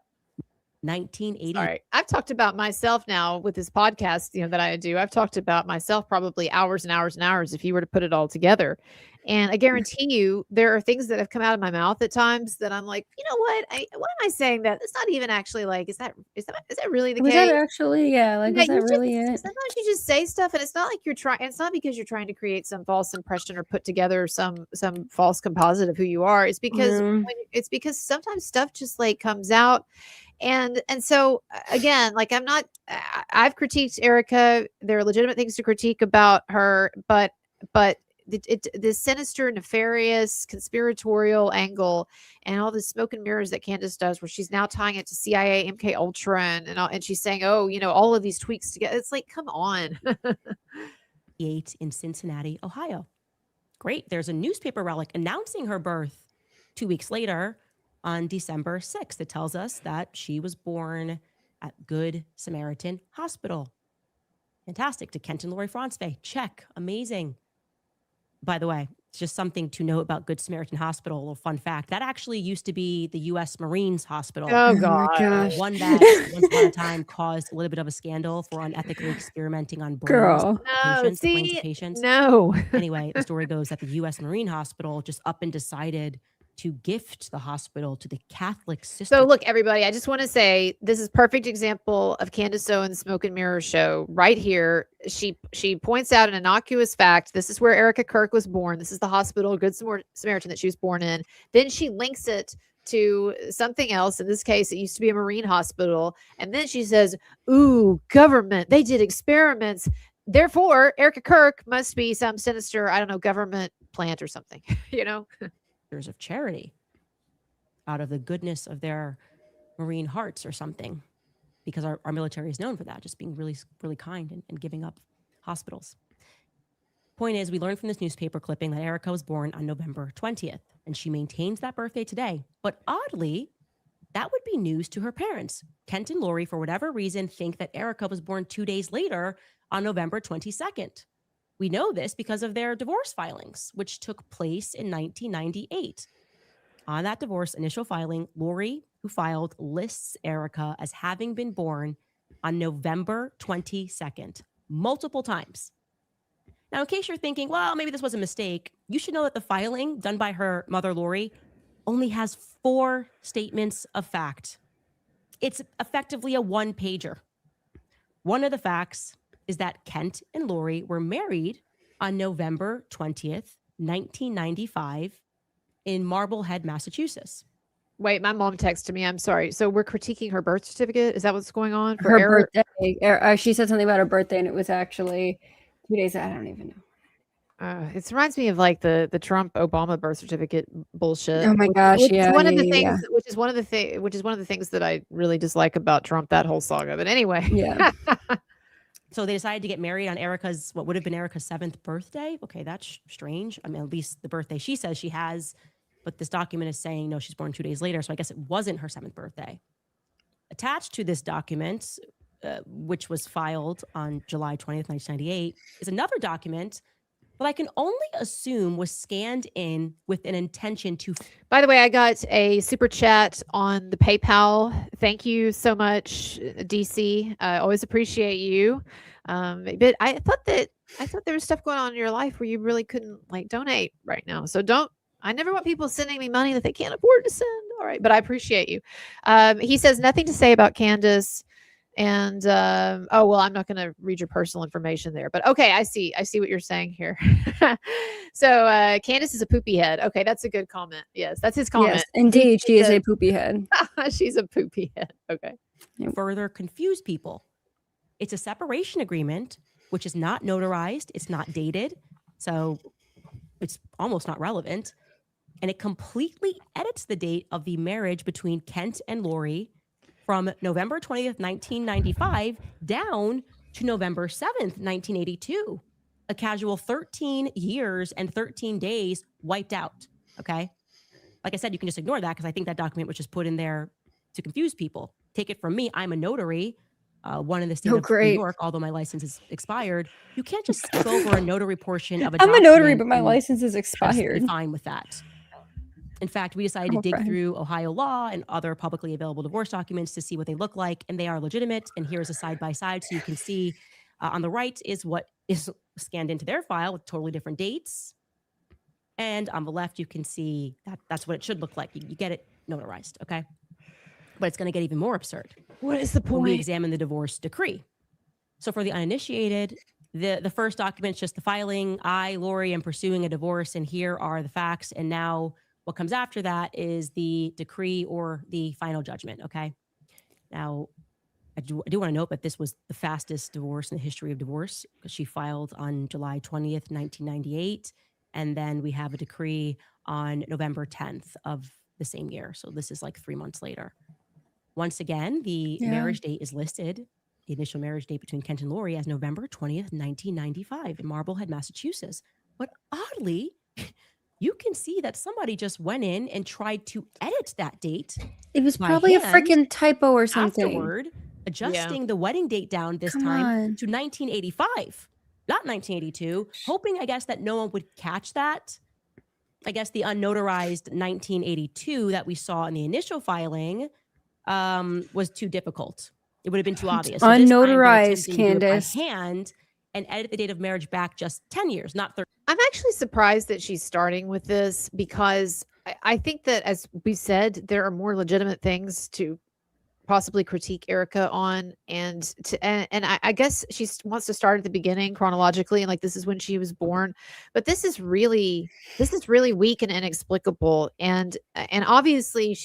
1980. Sorry. I've talked about myself now with this podcast, that I do. I've talked about myself probably hours and hours and hours if you were to put it all together. And I guarantee you, there are things that have come out of my mouth at times that I'm like, you know what? Why am I saying that? It's not even actually like, is that really the Was case? that actually, like, Yeah, was that really it? sometimes you just say stuff, and it's not like you're trying. It's not because you're trying to create some false impression or put together some false composite of who you are. It's because sometimes stuff just like comes out, and so again, like I've critiqued Erika. There are legitimate things to critique about her, but the sinister, nefarious, conspiratorial angle and all the smoke and mirrors that Candace does, where she's now tying it to CIA, MK Ultra, and she's saying, oh, all of these tweaks together. It's like, come on. In Cincinnati, Ohio. Great. There's a newspaper relic announcing her birth 2 weeks later on December 6th. It tells us that she was born at Good Samaritan Hospital. Fantastic. To Kent and Lori Francevay. Check. Amazing. By the way, it's just something to note about Good Samaritan Hospital. A little fun fact. That actually used to be the U.S. Marines Hospital. Oh, my God. gosh. One that once upon a time caused a little bit of a scandal for unethically experimenting on brains Girl. of No, patients, the brains see, of patients. no. Anyway, the story goes that the U.S. Marine Hospital just up and decided to gift the hospital to the Catholic sister. So look, everybody, I just want to say this is perfect example of Candace Owens' smoke and mirror show right here. She points out an innocuous fact. This is where Erika Kirk was born. This is the hospital, Good Samaritan, that she was born in. Then she links it to something else. In this case, it used to be a Marine hospital. And then she says, ooh, government, they did experiments. Therefore, Erika Kirk must be some sinister, I don't know, government plant or something, of charity out of the goodness of their Marine hearts or something, because our military is known for that, just being really, really kind and giving up hospitals. Point is, we learned from this newspaper clipping that Erika was born on November 20th, and she maintains that birthday today. But oddly, that would be news to her parents. Kent and Lori, for whatever reason, think that Erika was born 2 days later on November 22nd. We know this because of their divorce filings, which took place in 1998. On that divorce initial filing, Lori, who filed, lists Erika as having been born on November 22nd, multiple times. Now, in case you're thinking, well, maybe this was a mistake, you should know that the filing done by her mother, Lori, only has 4 statements of fact. It's effectively a one-pager. One of the facts is that Kent and Lori were married on November 20th, 1995 in Marblehead, Massachusetts. Wait, my mom texted me. I'm sorry. So we're critiquing her birth certificate? Is that what's going on? For Her error? birthday. She said something about her birthday, and it was actually 2 days. I don't even know. It reminds me of like the Trump Obama birth certificate bullshit. Oh my gosh, which yeah, is one of the yeah. things. Which is one of the things that I really dislike about Trump. That whole saga. But anyway, Yeah. So they decided to get married on Erika's, what would have been Erika's 7th birthday. Okay, that's strange. I mean, at least the birthday she says she has, but this document is saying, no, she's born 2 days later. So I guess it wasn't her 7th birthday. Attached to this document, which was filed on July 20th, 1998, is another document that I can only assume was scanned in with an intention to. By the way, I got a super chat on the PayPal. Thank you so much, DC. I always appreciate you. But I thought there was stuff going on in your life where you really couldn't like donate right now. So I never want people sending me money that they can't afford to send. All right, but I appreciate you. He says nothing to say about Candace. And oh well, I'm not going to read your personal information there, but okay, I see what you're saying here. So Candace is a poopy head. Okay, that's a good comment. Yes, that's his comment. Yes, indeed, she is a poopy head. She's a poopy head. Okay. Further confuse people. It's a separation agreement, which is not notarized. It's not dated, so it's almost not relevant, and it completely edits the date of the marriage between Kent and Lori from November 20th, 1995 down to November 7th, 1982. A casual 13 years and 13 days wiped out, okay? Like I said, you can just ignore that because I think that document was just put in there to confuse people. Take it from me, I'm a notary, one in the state of New York, although my license is expired. You can't just skip over a notary portion of a document. I'm a notary, but my license is expired. Fine with that. In fact, we decided to dig through Ohio law and other publicly available divorce documents to see what they look like, and they are legitimate. And here's a side-by-side so you can see on the right is what is scanned into their file with totally different dates. And on the left, you can see that that's what it should look like. You get it notarized, okay? But it's going to get even more absurd. What is the When we point? examine the divorce decree. So for the uninitiated, the first document's just the filing. I, Lori, am pursuing a divorce, and here are the facts. And now what comes after that is the decree or the final judgment, okay? Now, I do want to note that this was the fastest divorce in the history of divorce, because she filed on July 20th, 1998. And then we have a decree on November 10th of the same year. So this is like 3 months later. Once again, the marriage date is listed, the initial marriage date between Kent and Lori, as November 20th, 1995 in Marblehead, Massachusetts. But oddly, you can see that somebody just went in and tried to edit that date. It was by probably a hand freaking typo or something. Afterward, adjusting the wedding date down this Come time on. to 1985, not 1982, hoping, I guess, that no one would catch that. I guess the unnotarized 1982 that we saw in the initial filing was too difficult. It would have been too obvious. So this time they're Unnotarized, attempting to do it by Candace. hand and edit the date of marriage back just 10 years, not 30. I'm actually surprised that she's starting with this, because I think that, as we said, there are more legitimate things to possibly critique Erika on, and I guess she wants to start at the beginning chronologically, and like this is when she was born, but this is really weak and inexplicable, and obviously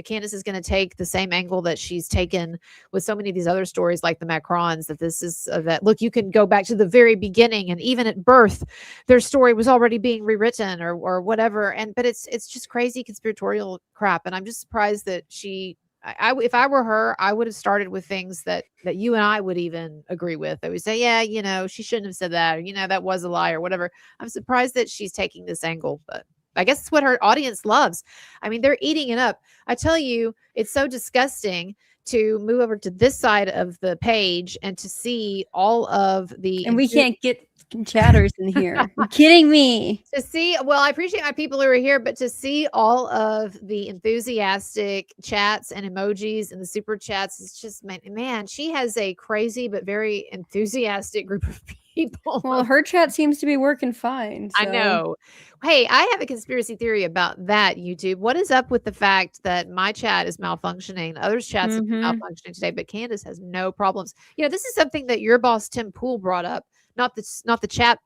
Candace is going to take the same angle that she's taken with so many of these other stories, like the Macrons, that this is that look, you can go back to the very beginning, and even at birth their story was already being rewritten or whatever, but it's just crazy conspiratorial crap, and I'm just surprised that she. If I were her, I would have started with things that you and I would even agree with. That we say, yeah, she shouldn't have said that, or, that was a lie or whatever. I'm surprised that she's taking this angle, but I guess it's what her audience loves. I mean, they're eating it up. I tell you, it's so disgusting to move over to this side of the page and to see all of the And we can't get chatters in here. You're kidding me. to see, well, I appreciate my people who are here, but to see all of the enthusiastic chats and emojis and the super chats, it's just, man, she has a crazy but very enthusiastic group of people. Well, her chat seems to be working fine. I so- know. Hey, I have a conspiracy theory about that, YouTube. What is up with the fact that my chat is malfunctioning? Others' chats have been malfunctioning today, but Candace has no problems. This is something that your boss Tim Pool brought up, not the chat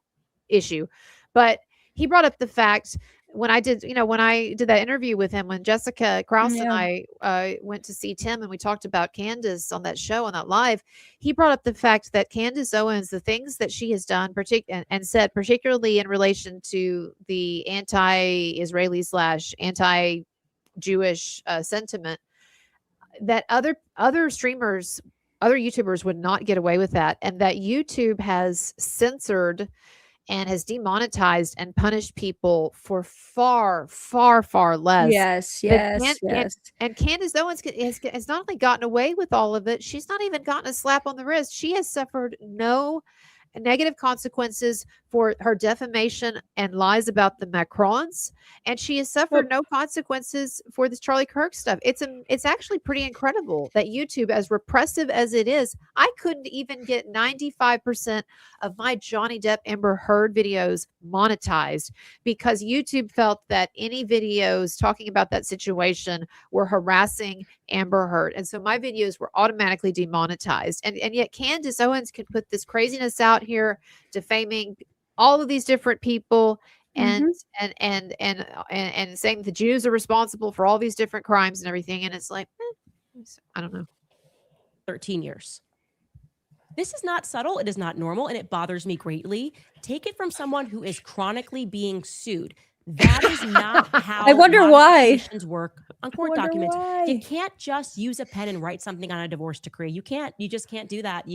issue, but he brought up the fact when I did that interview with him, when Jessica Krause and I went to see Tim and we talked about Candace on that show, on that live, he brought up the fact that Candace Owens, the things that she has done and said, particularly in relation to the anti-Israeli / anti-Jewish sentiment, that other streamers, other YouTubers would not get away with that, and that YouTube has censored and has demonetized and punished people for far, far, far less. Yes. And Candace Owens has not only gotten away with all of it, she's not even gotten a slap on the wrist. She has suffered no negative consequences for her defamation and lies about the Macrons, and she has suffered no consequences for this Charlie Kirk stuff. It's actually pretty incredible that YouTube, as repressive as it is, I couldn't even get 95% of my Johnny Depp Amber Heard videos monetized because YouTube felt that any videos talking about that situation were harassing Amber Heard, and so my videos were automatically demonetized. And yet Candace Owens could put this craziness out here, defaming all of these different people, and saying the Jews are responsible for all these different crimes and everything. And it's like, I don't know. 13 years. This is not subtle. It is not normal, and it bothers me greatly. Take it from someone who is chronically being sued. That is not how I wonder why modifications work on court documents. You can't just use a pen and write something on a divorce decree. You just can't do that.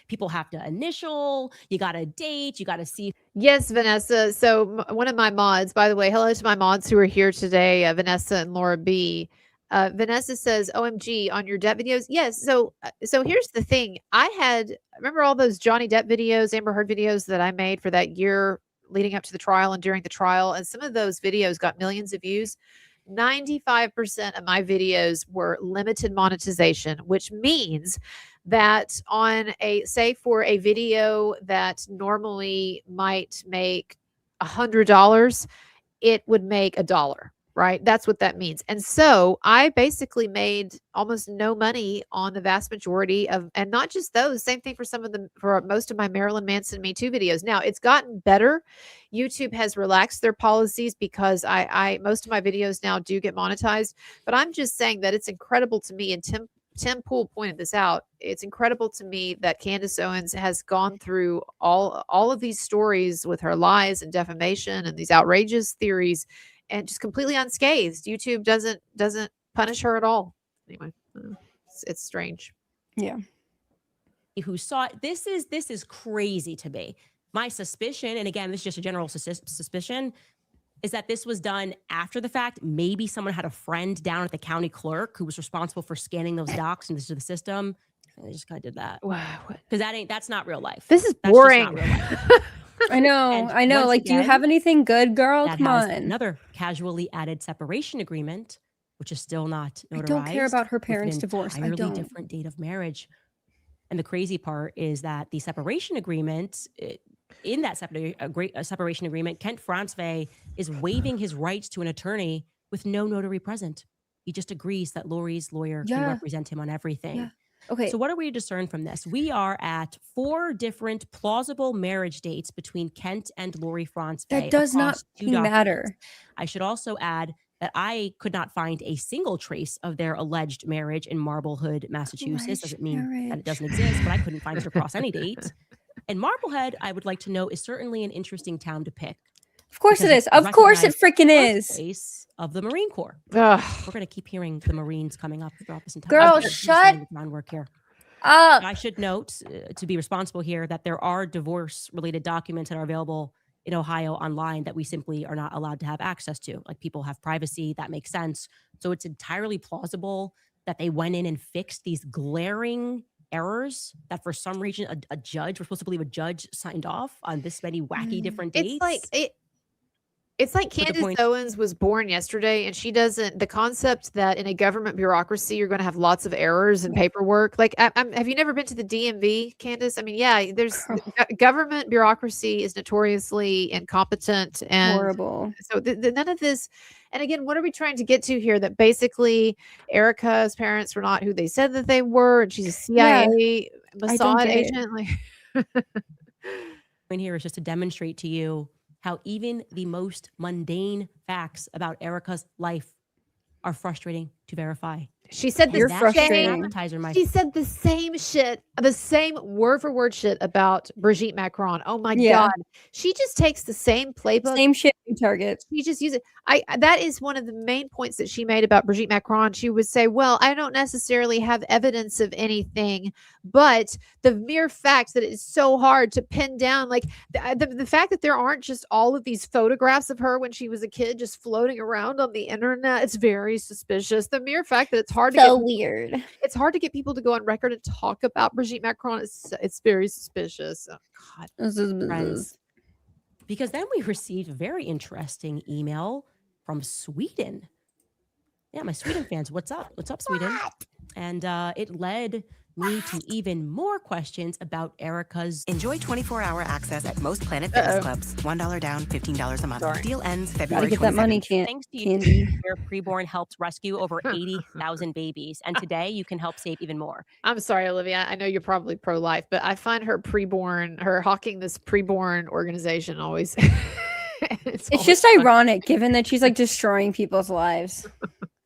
People have to initial, you got to date, you got to see. Yes, Vanessa. So one of my mods, by the way, hello to my mods who are here today, Vanessa and Laura B. Vanessa says, OMG, on your Depp videos. Yes. So here's the thing. Remember all those Johnny Depp videos, Amber Heard videos that I made for that year leading up to the trial and during the trial, and some of those videos got millions of views. 95% of my videos were limited monetization, which means that for a video that normally might make $100, it would make $1, right? That's what that means. And so I basically made almost no money on the vast majority of, and not just those, same thing for for most of my Marilyn Manson Me Too videos. Now it's gotten better. YouTube has relaxed their policies because I most of my videos now do get monetized, but I'm just saying that it's incredible to me. And Tim Pool pointed this out. It's incredible to me that Candace Owens has gone through all of these stories with her lies and defamation and these outrageous theories, and just completely unscathed. YouTube doesn't punish her at all. Anyway, it's strange. Yeah. Who saw it. This is crazy to me. My suspicion, and again, this is just a general suspicion, is that this was done after the fact. Maybe someone had a friend down at the county clerk who was responsible for scanning those docs into the system. And they just kind of did that. Wow. Because that's not real life. This is That's just boring. not real life. I know. And I know. once Like, do you again, have anything good, girl? that Come has on. another casually added separation agreement, which is still not notarized. I don't care about her with an parents' divorce. I entirely don't. different date of marriage. And the crazy part is that the separation agreement, in that separation agreement, Kent Francevey is waiving his rights to an attorney with no notary present. He just agrees that Lori's lawyer can Yeah. represent him on everything. Yeah. Okay. So what are we to discern from this? We are at 4 different plausible marriage dates between Kent and Lori Francevey. That does not across 2 documents. matter. I should also add that I could not find a single trace of their alleged marriage in Marblehead, Massachusetts. Doesn't mean that it doesn't exist, but I couldn't find it across any date. And Marblehead, I would like to know, is certainly an interesting town to pick. Of course it is. Of course it freaking is. Place of the Marine Corps. Ugh. We're going to keep hearing the Marines coming up throughout this entire Girl, I'm just shut saying the groundwork here. Up. I should note, to be responsible here, that there are divorce-related documents that are available in Ohio online that we simply are not allowed to have access to. Like, people have privacy. That makes sense. So it's entirely plausible that they went in and fixed these glaring errors that for some reason a judge, we're supposed to believe a judge, signed off on this many wacky different dates. It's like But the Candace point- Owens was born yesterday, and she doesn't. The concept that in a government bureaucracy you're going to have lots of errors and paperwork. Like, have you never been to the DMV, Candace? I mean, yeah, there's government bureaucracy is notoriously incompetent and Horrible. So none of this. And again, what are we trying to get to here? That basically Erika's parents were not who they said that they were, and she's a CIA Mossad get it. agent. Like, point here is just to demonstrate to you how even the most mundane facts about Erika's life are frustrating to verify. she said You're the frustrating. same. Appetizer, my She said the same shit, the same word for word shit about Brigitte Macron. Oh my Yeah. God. She just takes the same playbook. Same shit you target. She just uses it. That is one of the main points that she made about Brigitte Macron. She would say, well, I don't necessarily have evidence of anything, but the mere fact that it's so hard to pin down, like the fact that there aren't just all of these photographs of her when she was a kid just floating around on the internet, it's very suspicious. The mere fact that it's hard to So get weird. it's hard to get people to go on record and talk about Brigitte Macron. It's very suspicious. Oh, God. friends. Because then we received a very interesting email from Sweden. Yeah, my Sweden fans, what's up? What's up, Sweden? And it led me to even more questions about Erika's. Enjoy 24-hour access at most Planet Fitness clubs. $1 down, $15 a month. Sorry. Deal ends Gotta February get that 27th. money, Thanks to you, Candy. your preborn helped rescue over 80,000 babies. And today you can help save even more. I'm sorry, Olivia. I know you're probably pro-life, but I find her hawking this preborn organization always. It's just ironic, given that she's like destroying people's lives.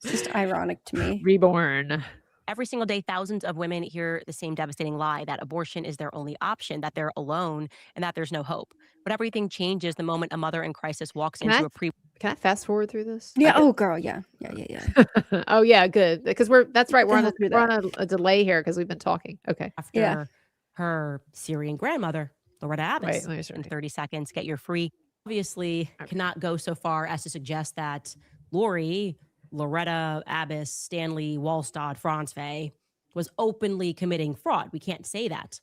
It's just ironic to me. reborn. Every single day, thousands of women hear the same devastating lie that abortion is their only option, that they're alone, and that there's no hope. But everything changes the moment a mother in crisis walks Can into I- a pre. Can I fast forward through this? Yeah. Oh, girl. Yeah. Yeah. Oh yeah, good. Because that's right. We're Can on I do we're on a delay here because we've been talking. Okay. After Yeah. her Syrian grandmother, Loretta Wait, Abbas. let me start In again. 30 seconds, get your free. Obviously, Okay. cannot go so far as to suggest that Loretta Abbas, Stanley Wallstad, Francevey was openly committing fraud. We can't say that.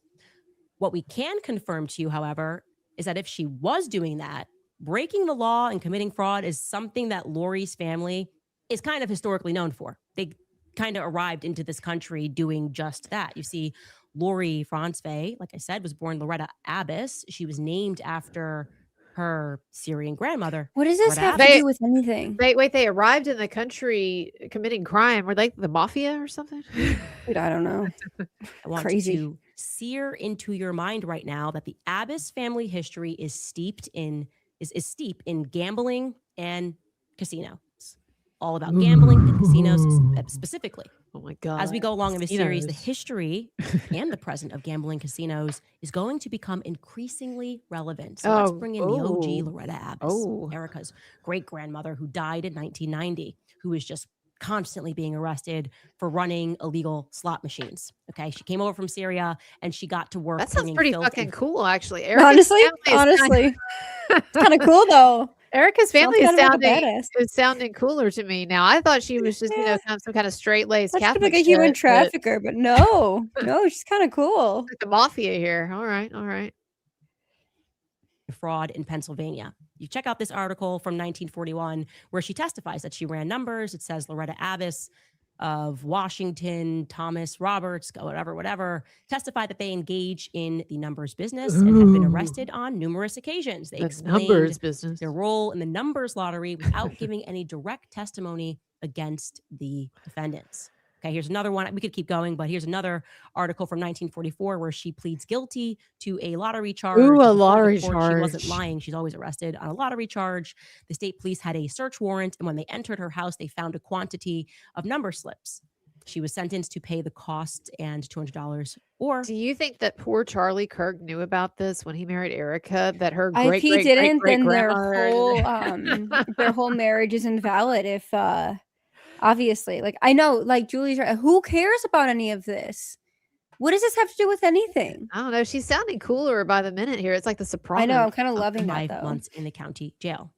What we can confirm to you, however, is that if she was doing that, breaking the law and committing fraud is something that Lori's family is kind of historically known for. They kind of arrived into this country doing just that. You see, Lori Francevey, like I said, was born Loretta Abbas. She was named after her Syrian grandmother. What does this Loretta have Abbott. to do with anything? They arrived in the country committing crime. Were they the mafia or something? Dude, I don't know. I want Crazy. to sear into your mind right now that the Abbas family history is steep in gambling and casinos. All about gambling and casinos specifically. Oh my God. As we go along in this series, the Casinos. history and the present of gambling casinos is going to become increasingly relevant. So let's bring in the OG Loretta Abbas, Erika's great-grandmother who died in 1990, who is just constantly being arrested for running illegal slot machines. Okay, she came over from Syria and she got to work. That sounds bringing pretty filth fucking and- cool, actually. Honestly, Honestly, it's kind of cool though. Erica's family Sounds is kind of like a sounding badass. is sounding cooler to me now. I thought she was just Yeah. kind of some kind of straight laced That's Catholic like a human shit, but trafficker, but no, she's kind of cool. like the mafia here. All right. fraud in Pennsylvania. You check out this article from 1941 where she testifies that she ran numbers. It says Loretta Abbas of Washington, Thomas Roberts, whatever, testified that they engage in the numbers business and have been arrested on numerous occasions. They That's explained numbers business. their role in the numbers lottery without giving any direct testimony against the defendants. Okay, here's another one. We could keep going, but here's another article from 1944 where she pleads guilty to a lottery charge. Ooh, a Before the lottery court, She wasn't charge. lying. She's always arrested on a lottery charge. The state police had a search warrant, and when they entered her house, they found a quantity of number slips. She was sentenced to pay the cost and $200 or Do you think that poor Charlie Kirk knew about this when he married Erica? That her If great he great didn't, great then grandmother their whole marriage is invalid. If obviously, like I know, like Julie's right. Who cares about any of this? What does this have to do with anything? I don't know. She's sounding cooler by the minute here. It's like the Sopranos. I know. I'm kind of loving that 5 though. months in the county jail.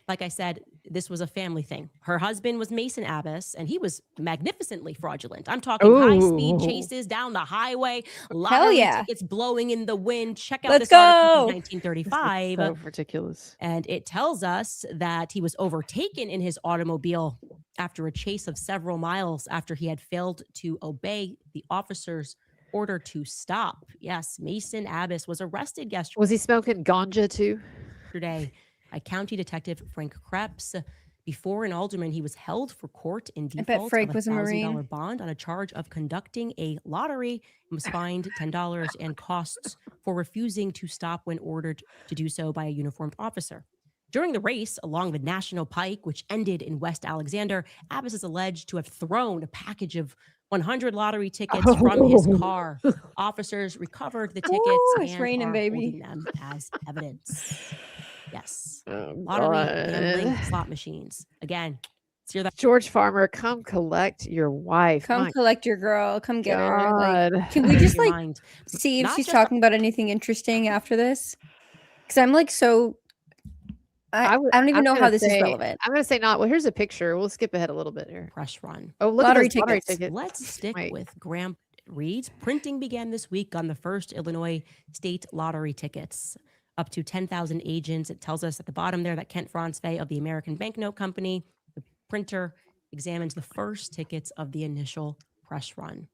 Like I said, this was a family thing. Her husband was Mason Abbas, and he was magnificently fraudulent. I'm talking high-speed Ooh. chases down the highway, lottery yeah. tickets blowing in the wind. Check out Let's this article from go. 1935. So ridiculous. And it tells us that he was overtaken in his automobile after a chase of several miles after he had failed to obey the officer's order to stop. Yes, Mason Abbas was arrested Was he smoking ganja too? yesterday by County Detective Frank Krebs. Before an alderman, he was held for court in bet default Frank of was a $1,000 Marine. bond on a charge of conducting a lottery and was fined $10 and costs for refusing to stop when ordered to do so by a uniformed officer. During the race along the National Pike, which ended in West Alexander, Abbas is alleged to have thrown a package of 100 lottery tickets from his car. Officers recovered the tickets Ooh, it's and raining, are baby. holding them as evidence. Yes. Oh, Lottery, gambling, God. slot machines. Again, hear that George Farmer, come collect your wife. Come My collect your girl. Come get her. Like, God. can we in just your like mind. see if Not she's just- talking about anything interesting after this? Because I'm like so. I don't even I'm know how gonna this is say- relevant. I'm going to say not. Well, here's a picture. We'll skip ahead a little bit here. Press run. Oh, look Lottery at those lottery tickets. tickets. Let's stick Wait. with Graham Reed's. Printing began this week on the first Illinois state lottery tickets. Up to 10,000 agents. It tells us at the bottom there that Kent Francevey of the American Banknote Company, the printer, examines the first tickets of the initial press run.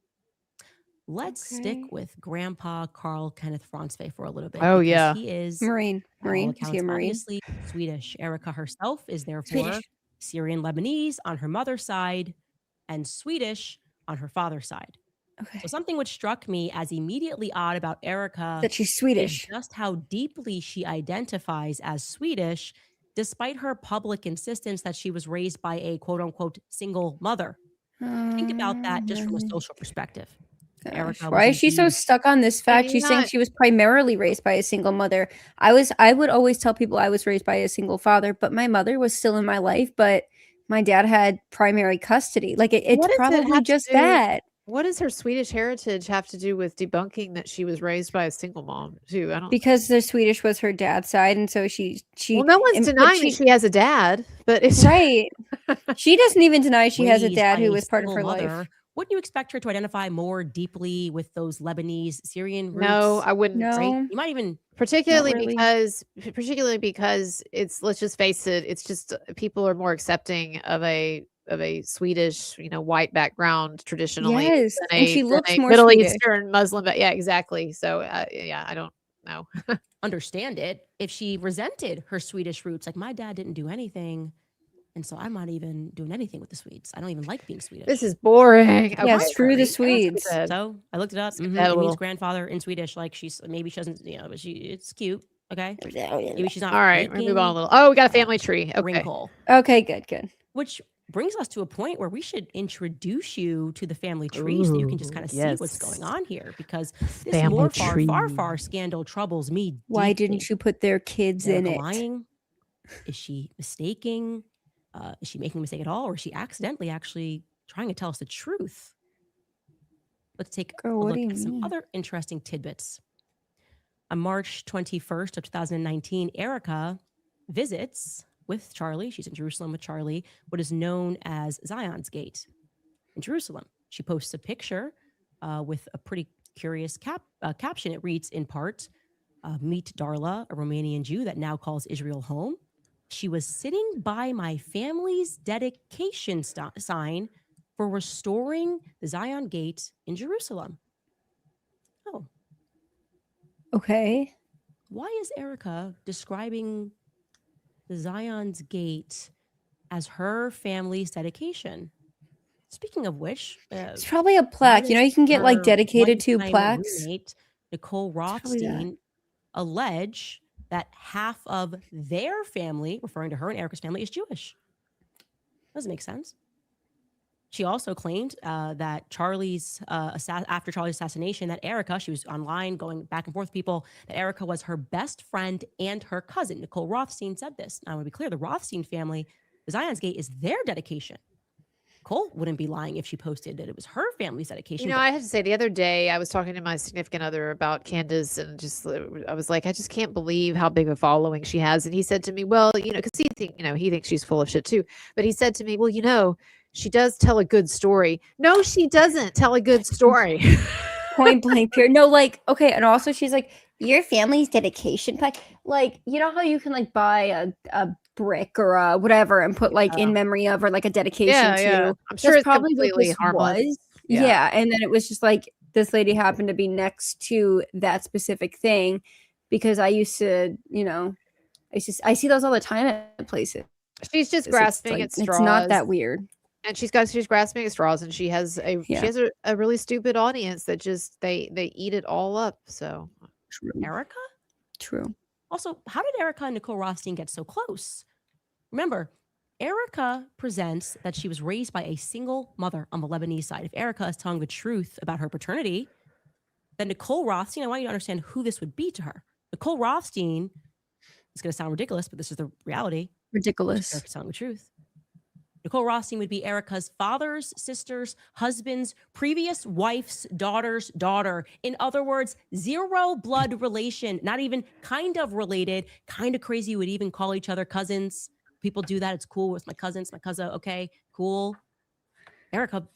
Let's stick Okay. with Grandpa Carl Kenneth Francevey for a little bit. Oh, because yeah. He is Marine. by all Marine. Is he a accounts, Marine? obviously Swedish. Erika herself is therefore Swedish. Syrian Lebanese on her mother's side and Swedish on her father's side. Okay. So something which struck me as immediately odd about Erika That she's is Swedish. just how deeply she identifies as Swedish, despite her public insistence that she was raised by a quote unquote single mother. Think about that just from a social perspective. Gosh, Erika was why is she so indeed- stuck on this fact? you She's saying not- she was primarily raised by a single mother. I would always tell people I was raised by a single father, but my mother was still in my life, but my dad had primary custody. Like it's What does it probably have to just do- that. What does her Swedish heritage have to do with debunking that she was raised by a single mom too? I don't. Because the Swedish was her dad's side, and so she Well, no one's and- but denying that she has a dad, but it's right. She doesn't even deny she has a raised dad by who a was part of single her life. mother. Wouldn't you expect her to identify more deeply with those Lebanese Syrian roots? no, I wouldn't. No. Right? You might even Particularly really. because it's, let's just face it, it's just people are more accepting of a Swedish, white background traditionally. Yes, than and she than looks more Middle Swedish. Eastern Muslim. But yeah, exactly. So yeah, I don't know. understand it if she resented her Swedish roots. Like, my dad didn't do anything, and so I'm not even doing anything with the Swedes. I don't even like being Swedish. This is boring. Yeah, Okay, screw the sorry. Yeah, let's Swedes. skip ahead. So I looked it up. Skip Mhm. that a It means little. grandfather in Swedish. Like, she's maybe she doesn't, but it's cute. Okay, maybe she's not. All right, we're gonna move on a faking little. Oh, we got a family tree. Okay. wrinkle. Okay, good. Which brings us to a point where we should introduce you to the family tree so you can just kind of see what's going on here, because this Family far scandal troubles me Why deeply. didn't you put their kids Is in Erika it? lying? Is she mistaking? Is she making a mistake at all? Or is she accidentally actually trying to tell us the truth? Let's take Girl, a what look do you at some mean? other interesting tidbits. On March 21st of 2019, Erika visits with Charlie. She's in Jerusalem with Charlie, what is known as Zion's Gate in Jerusalem. She posts a picture with a pretty curious caption. It reads in part, meet Darla, a Romanian Jew that now calls Israel home. She was sitting by my family's dedication sign for restoring the Zion Gate in Jerusalem. Oh, Okay. why is Erika describing the Zion's Gate as her family's dedication? Speaking of which, It's probably a why plaque. You know, does you can get like her dedicated to one-time plaques. roommate, Nicole probably that. Rothstein, allege that half of their family, referring to her and Erika's family, is Jewish? Doesn't make sense. She also claimed that after Charlie's assassination, that Erika, she was online going back and forth with people, that Erika was her best friend and her cousin. Nicole Rothstein said this. Now, I want to be clear, the Rothstein family, the Zion's Gate is their dedication. Nicole wouldn't be lying if she posted that it was her family's dedication. You know, I have to say, the other day I was talking to my significant other about Candace, and I was like, I just can't believe how big a following she has. And he said to me, well, because he thinks she's full of shit too. But he said to me, well, she does tell a good story. No, she doesn't tell a good story. Point blank period. No, like, okay, and also she's like, your family's dedication plaque. Like, you know how you can like buy a brick or whatever and put like in memory of, or like a dedication to. Yeah. I'm sure That's it's probably what completely this harmless. was. Yeah. Yeah, and then it was just like this lady happened to be next to that specific thing, because I used to, I see those all the time at places. She's just It's grasping like, at straws. it's not that weird. And she's grasping at straws, and she has a really stupid audience that just they eat it all up. So True. Erika? True. Also, how did Erika and Nicole Rothstein get so close? Remember, Erika presents that she was raised by a single mother on the Lebanese side. If Erika is telling the truth about her paternity, then Nicole Rothstein, I want you to understand who this would be to her. Nicole Rothstein, it's going to sound ridiculous, but this is the reality. Ridiculous. Erika's telling the truth. Nicole Rothstein would be Erika's father's sister's husband's previous wife's daughter's daughter. In other words, zero blood relation, not even kind of related, kind of crazy. You would even call each other cousins. People do that. It's cool with my cousins, my cousin. Okay, cool. Erika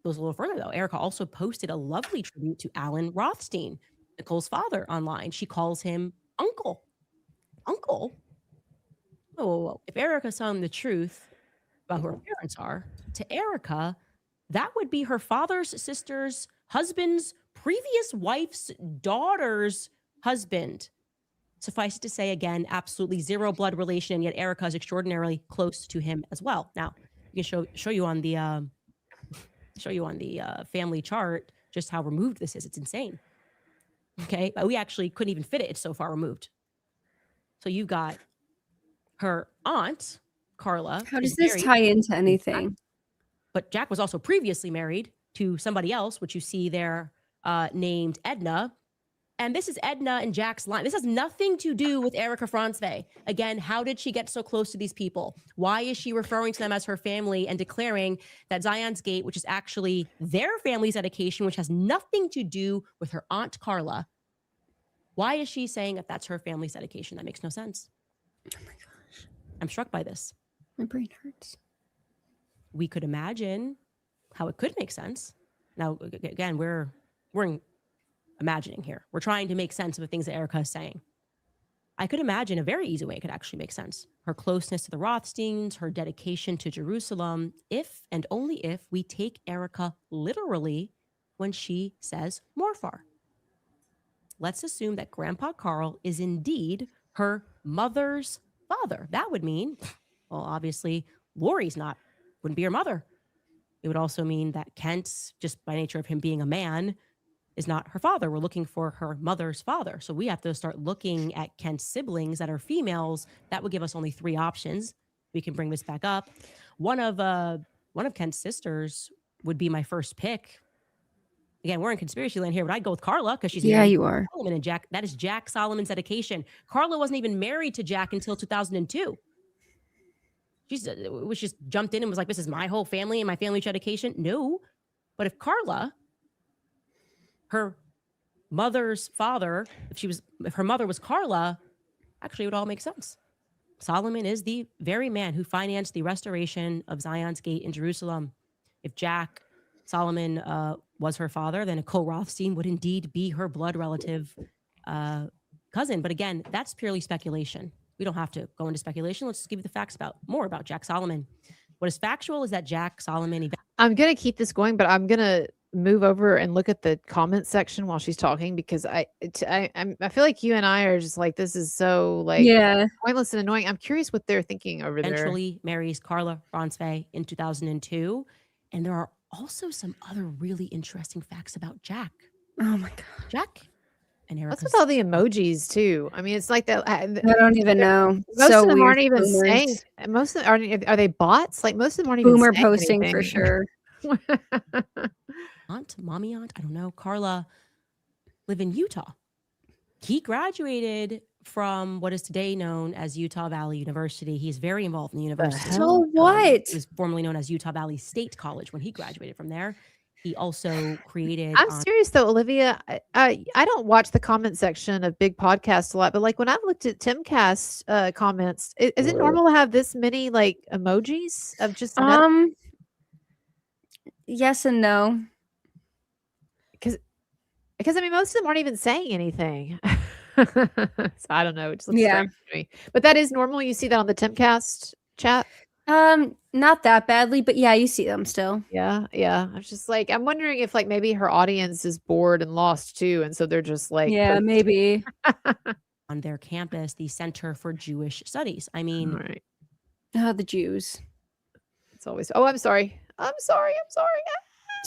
goes a little further though. Erika also posted a lovely tribute to Alan Rothstein, Nicole's father, online. She calls him uncle. Uncle? Whoa. If Erika's telling the truth about who her parents are, to Erika, that would be her father's sister's husband's previous wife's daughter's husband. Suffice it to say, again, absolutely zero blood relation, and yet Erika is extraordinarily close to him as well. Now, you can show you on the family chart just how removed this is. It's insane. Okay, but we actually couldn't even fit it. It's so far removed. So you've got her aunt, Carla. How does this tie into anything? But Jack was also previously married to somebody else, which you see there named Edna. And this is Edna and Jack's line. This has nothing to do with Erika Franzwey. Again, how did she get so close to these people? Why is she referring to them as her family and declaring that Zion's Gate, which is actually their family's dedication, which has nothing to do with her aunt Carla? Why is she saying that that's her family's dedication? That makes no sense. Oh my gosh. I'm struck by this. My brain hurts. We could imagine how it could make sense. Now, again, we're imagining here. We're trying to make sense of the things that Erika is saying. I could imagine a very easy way it could actually make sense. Her closeness to the Rothsteins, her dedication to Jerusalem, if and only if we take Erika literally when she says Morfar. let's assume that Grandpa Carl is indeed her mother's father. That would mean, well, obviously, Lori's wouldn't be her mother. It would also mean that Kent, just by nature of him being a man, is not her father. We're looking for her mother's father. So we have to start looking at Kent's siblings that are females. That would give us only 3 options. We can bring this back up. One of Kent's sisters would be my first pick. Again, we're in conspiracy land here, but I'd go with Carla because she's married you are. to Solomon, and Jack. That is Jack Solomon's dedication. Carla wasn't even married to Jack until 2002. She was just jumped in and was like, "This is my whole family and my family's dedication." No, but if Carla, her mother's father, if her mother was Carla, actually it would all make sense. Solomon is the very man who financed the restoration of Zion's Gate in Jerusalem. If Jack Solomon was her father, then Nicole Rothstein would indeed be her blood relative cousin. But again, that's purely speculation. We don't have to go into speculation. Let's just give you the facts more about Jack Solomon. What is factual is that Jack Solomon... I'm going to keep this going, but I'm going to move over and look at the comment section while she's talking, because I feel like you and I are just like, this is so pointless and annoying. I'm curious what they're thinking over there. Eventually marries Carla Ronsfay in 2002. And there are also some other really interesting facts about Jack. Oh my God. Jack and Erika. What's with all the emojis too? I mean, it's like that. I don't even know. Most of them aren't even saying. Most of them are they bots? Like most of them aren't even Boomer saying posting anything. for sure. Mommy aunt, I don't know. Carla live in Utah. He graduated from what is today known as Utah Valley University. He's very involved in the university. So what? It was formerly known as Utah Valley State College when he graduated from there. He also created... I'm serious though, Olivia. I don't watch the comment section of big podcasts a lot, but like when I've looked at Timcast comments, is it normal to have this many like emojis of just yes and no. Because I mean, most of them aren't even saying anything. So I don't know. It just looks strange to me. But that is normal. You see that on the Timcast chat? Not that badly, but yeah, you see them still. Yeah. I was just like, I'm wondering if like maybe her audience is bored and lost too, and so they're just like, yeah, maybe. On their campus, the Center for Jewish Studies. I mean, right. The Jews. It's always. Oh, I'm sorry. It's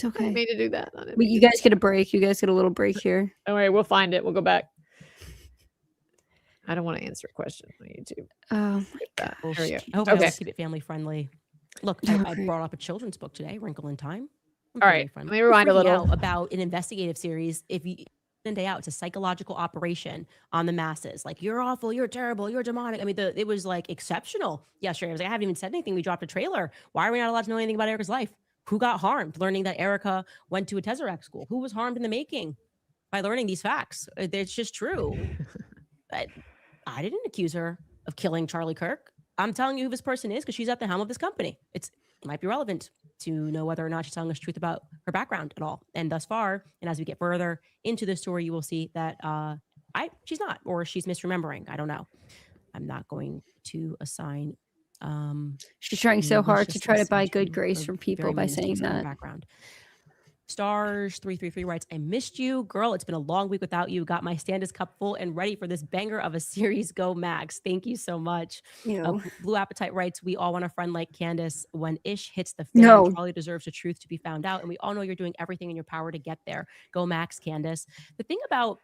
I okay. didn't mean to do that. But you guys get a break. You guys get a little break here. Don't worry, we'll find it. We'll go back. I don't want to answer a question on YouTube. Oh my God. There we go. Okay, let's keep it family friendly. Look, I brought up a children's book today, Wrinkle in Time. All right, let me rewind a little. About an investigative series. If you day out, it's a psychological operation on the masses. Like, you're awful, you're terrible, you're demonic. I mean, it was like exceptional yesterday. I was like, I haven't even said anything. We dropped a trailer. Why are we not allowed to know anything about Erika's life? Who got harmed learning that Erika went to a Tesseract school? Who was harmed in the making by learning these facts? It's just true. I didn't accuse her of killing Charlie Kirk. I'm telling you who this person is because she's at the helm of this company. It might be relevant to know whether or not she's telling us truth about her background at all. And thus far, and as we get further into the story, you will see that she's not, or she's misremembering. I don't know. I'm not going to assign. She's trying so hard to try to buy good grace from people by saying that. Background. Stars 333 writes, I missed you, girl. It's been a long week without you. Got my Standish cup full and ready for this banger of a series. Go Max. Thank you so much. Blue Appetite writes, we all want a friend like Candace. When Ish hits the fan, Charlie deserves the truth to be found out. And we all know you're doing everything in your power to get there. Go Max, Candace. The thing about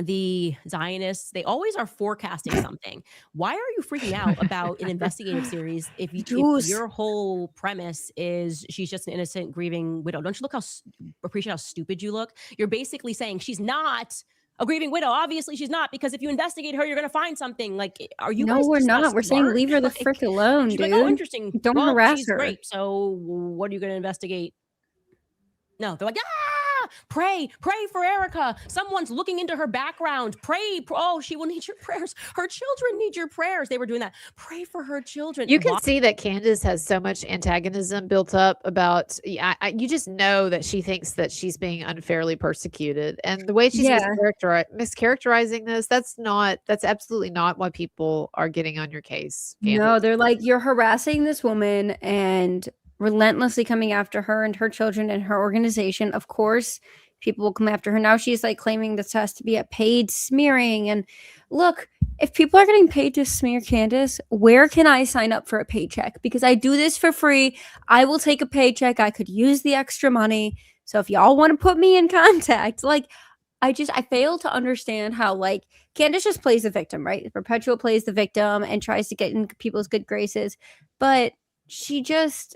the Zionists, they always are forecasting something. Why are you freaking out about an investigative series if your whole premise is she's just an innocent grieving widow? Don't you appreciate how stupid you look? You're basically saying she's not a grieving widow. Obviously she's not, because if you investigate her, you're going to find something. Like, are you guys we're not. We're smart? Saying leave her the frick alone, dude. Like, oh, interesting. Don't harass her. Great. So what are you going to investigate? No, they're like, pray for Erika. Someone's looking into her background. Pray. Oh, she will need your prayers. Her children need your prayers. They were doing that. Pray for her children. You can see that Candace has so much antagonism built up about, you just know that she thinks that she's being unfairly persecuted. And the way she's mischaracterizing this, that's absolutely not why people are getting on your case, Candace. No, they're like, you're harassing this woman and relentlessly coming after her and her children and her organization. Of course, people will come after her. Now she's like claiming this has to be a paid smearing. And look, if people are getting paid to smear Candace, where can I sign up for a paycheck? Because I do this for free. I will take a paycheck. I could use the extra money. So if y'all want to put me in contact, like, I fail to understand how, like, Candace just plays the victim, right? Perpetual plays the victim and tries to get in people's good graces. But she just,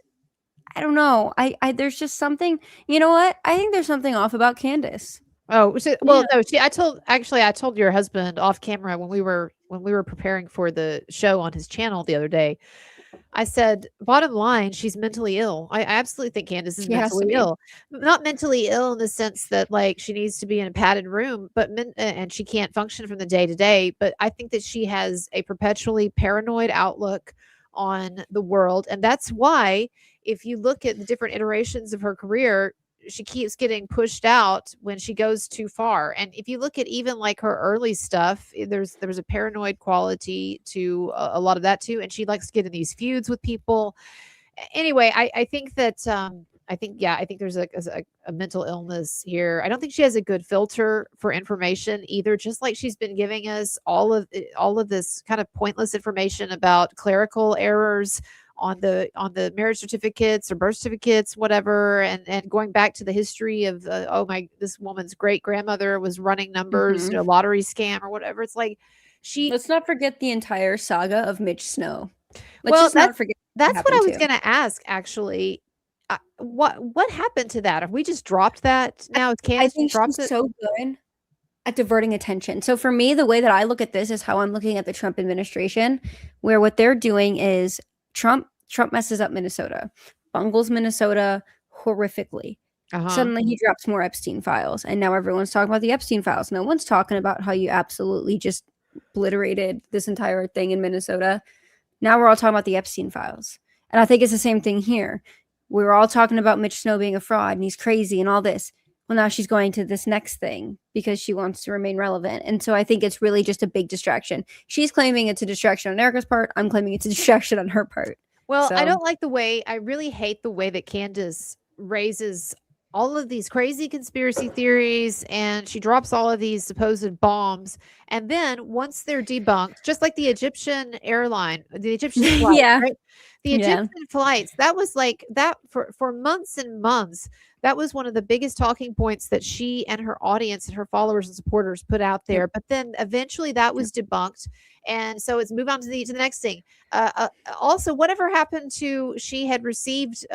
I don't know. There's just something, you know what? I think there's something off about Candace. Oh, well, no, I told your husband off camera when we were preparing for the show on his channel the other day. I said, bottom line, she's mentally ill. I absolutely think Candace is She has to mentally be. ill. Not mentally ill in the sense that like she needs to be in a padded room, but and she can't function from the day to day. But I think that she has a perpetually paranoid outlook on the world. And that's why if you look at the different iterations of her career, she keeps getting pushed out when she goes too far. And if you look at even like her early stuff, there's a paranoid quality to a lot of that too. And she likes to get in these feuds with people. Anyway, I think that I think there's a mental illness here. I don't think she has a good filter for information either. Just like she's been giving us all of this kind of pointless information about clerical errors on the marriage certificates or birth certificates, whatever, and going back to the history of this woman's great grandmother was running numbers, lottery scam or whatever. It's like Let's not forget the entire saga of Mitch Snow. That's what I was too. going to ask. Actually, what happened to that? Have we just dropped that now? Is Candace I think dropped she's it? so good at diverting attention. So for me, the way that I look at this is how I'm looking at the Trump administration, where what they're doing is Trump messes up Minnesota, bungles Minnesota horrifically. Suddenly he drops more Epstein files, and now everyone's talking about the Epstein files. No one's talking about how you absolutely just obliterated this entire thing in Minnesota. Now we're all talking about the Epstein files. And I think it's the same thing here. We were all talking about Mitch Snow being a fraud and he's crazy and all this. Well, now she's going to this next thing because she wants to remain relevant. And so I think it's really just a big distraction. She's claiming it's a distraction on Erika's part. I'm claiming it's a distraction on her part. Well, I don't like I really hate the way that Candace raises all of these crazy conspiracy theories and she drops all of these supposed bombs. And then once they're debunked, just like the Egyptian airline, the Egyptian flight, right? The Egyptian flights, that was like that for months and months. That was one of the biggest talking points that she and her audience and her followers and supporters put out there. But then eventually that was debunked. And so it's move on to the next thing. Also, whatever happened to she had received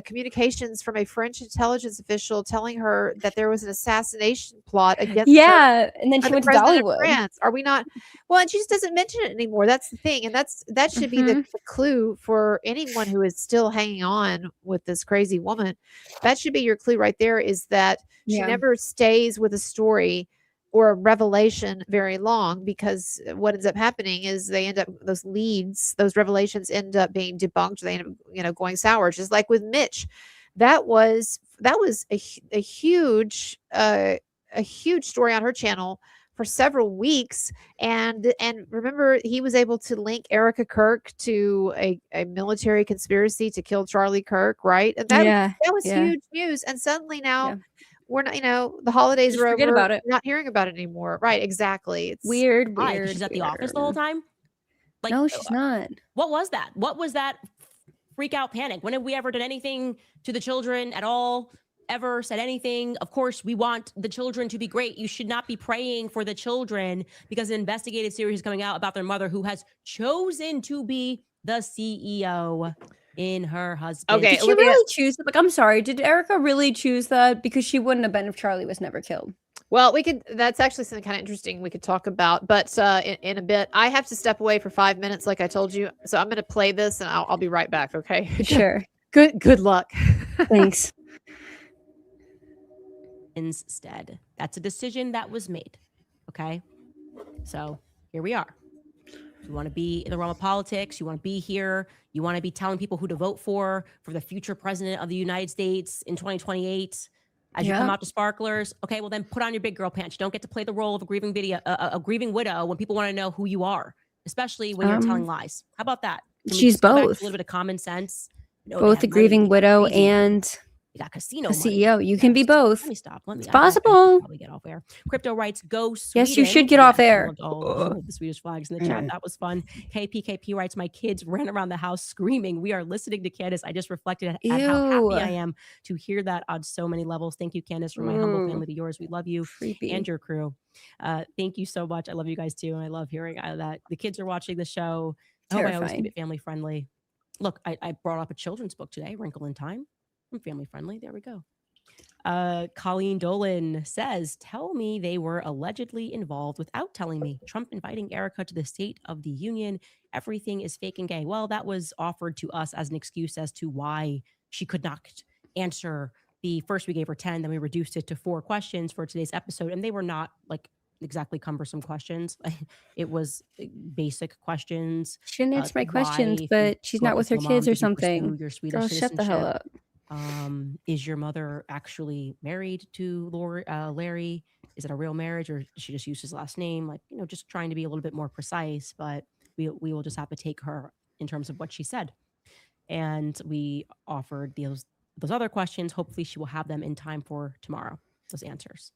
communications from a French intelligence official telling her that there was an assassination plot against her and then she went to president of Dollywood. France. Are we not? Well, and she just doesn't mention it anymore. That's the thing, and that should be the clue for anyone who is still hanging on with this crazy woman. That should be your clue right there. Is that she never stays with a story or a revelation very long, because what ends up happening is they end up those revelations end up being debunked. They end up going sour, just like with Mitch. That was a huge story on her channel for several weeks, and remember, he was able to link Erika Kirk to a military conspiracy to kill Charlie Kirk, right? And that was huge news. And suddenly now we're not, the holidays Just are forget over. about it. We're not hearing about it anymore, right? Exactly. It's Weird. She's at the office the whole time. Like, no, she's not. What was that? What was that freak out panic? When have we ever done anything to the children at all? Ever said anything? Of course, we want the children to be great. You should not be praying for the children because an investigative series is coming out about their mother who has chosen to be the CEO in her husband. Okay, did she really choose it? Like, I'm sorry, did Erika really choose that? Because she wouldn't have been if Charlie was never killed. Well, that's actually something kind of interesting we could talk about, but in a bit. I have to step away for 5 minutes, like I told you. So I'm going to play this and I'll be right back, okay? Sure. Good luck. Thanks. Instead, that's a decision that was made. Okay. So here we are. You want to be in the realm of politics. You want to be here. You want to be telling people who to vote for the future president of the United States in 2028. As you come out to sparklers, okay, well then put on your big girl pants. You don't get to play the role of a grieving widow when people want to know who you are, especially when you're telling lies. How about that? She's both. A little bit of common sense. Both a grieving widow and You got casino The money. CEO. You can be Yes. both. Let me stop. Let me. It's I should possible. probably get off air. Crypto writes, go Sweden. Yes, you should get off Yes, I air. loved all of the Swedish flags in the chat. That was fun. KPKP writes, my kids ran around the house screaming. We are listening to Candace. I just reflected at how happy I Ew. am to hear that on so many levels. Thank you, Candace, from my humble family to yours. We love you Creepy. and your crew. Thank you so much. I love you guys too. And I love hearing that the kids are watching the show. I hope I always keep Terrifying. it family friendly. Look, I brought up a children's book today, Wrinkle in Time. I'm family friendly. There we go. Colleen Dolan says, tell me they were allegedly involved without telling me. Trump inviting Erika to the State of the Union. Everything is fake and gay. Well, that was offered to us as an excuse as to why she could not answer first we gave her 10, then we reduced it to 4 questions for today's episode. And they were not like exactly cumbersome questions. It was basic questions. She didn't answer my questions, Why, if you but she's grew up not with with her your kids mom, or did you pursue something. your Swedish Girl, shut the hell citizenship? up. Is your mother actually married to Larry? Is it a real marriage, or did she just use his last name? Like, just trying to be a little bit more precise, but we will just have to take her in terms of what she said. And we offered those other questions. Hopefully she will have them in time for tomorrow, those answers.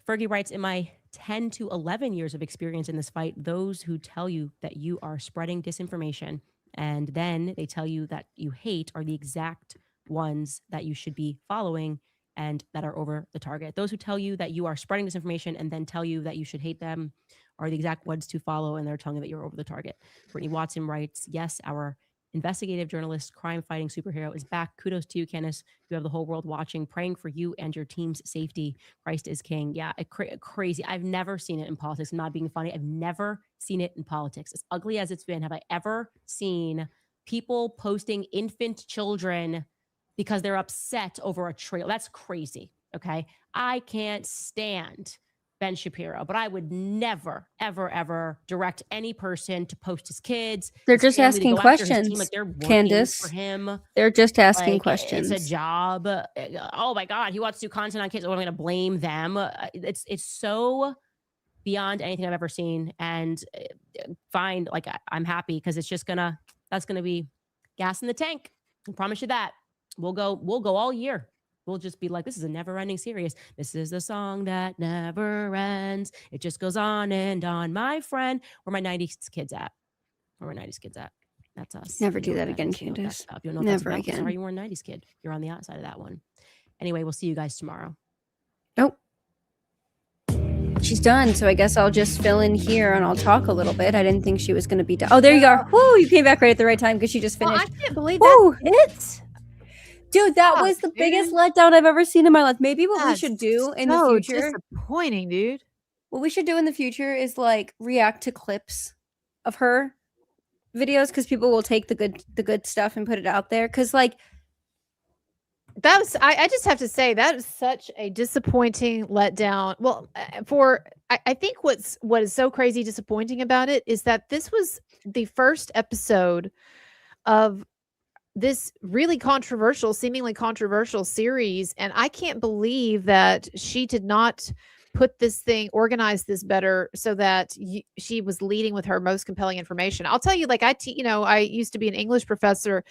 Fergie writes, in my 10 to 11 years of experience in this fight, those who tell you that you are spreading disinformation and then they tell you that you hate are the exact ones that you should be following and that are over the target. Those who tell you that you are spreading disinformation and then tell you that you should hate them are the exact ones to follow, and they're telling you that you're over the target. Brittany Watson writes, yes, our investigative journalist, crime-fighting superhero is back. Kudos to you, Candace. You have the whole world watching, praying for you and your team's safety. Christ is king. Yeah, crazy. I've never seen it in politics. I'm not being funny. I've never seen it in politics. As ugly as it's been, have I ever seen people posting infant children because they're upset over a trail? That's crazy, okay? I can't stand Ben Shapiro, but I would never, ever, ever direct any person to post his kids. They're his just family, to asking go after his team, questions, like they're working Candace. for him. They're just asking Like, questions. It's a job. Oh my God, he wants to do content on kids. What am I going to blame them? It's so beyond anything I've ever seen. And fine, like I'm happy because it's just that's gonna be gas in the tank. I promise you that. We'll go all year. We'll just be like, this is a never-ending series. This is the song that never ends. It just goes on and on. My friend, where my 90s kids at? Where my 90s kids at? That's us. Never You do know that what again, is. You know what that's Candace. about. You don't know what Never that's about. again. Sorry, you weren't a 90s kid. You're on the outside of that one. Anyway, we'll see you guys tomorrow. Nope. She's done, so I guess I'll just fill in here and I'll talk a little bit. I didn't think she was going to be done. Oh, there you are. Woo, you came back right at the right time because she just Well, finished. I can't believe Woo. that's it. Dude, that Fuck, was the biggest dude. letdown I've ever seen in my life. Maybe what we That's should do in the so future, disappointing, dude. what we should do in the future is like react to clips of her videos because people will take the good stuff and put it out there. Because like That was I just have to say that is such a disappointing letdown. Well, I think what is so crazy disappointing about it is that this was the first episode of this really seemingly controversial series, and I can't believe that she did not organize this better so that she was leading with her most compelling information. I'll tell you, like I used to be an English professor,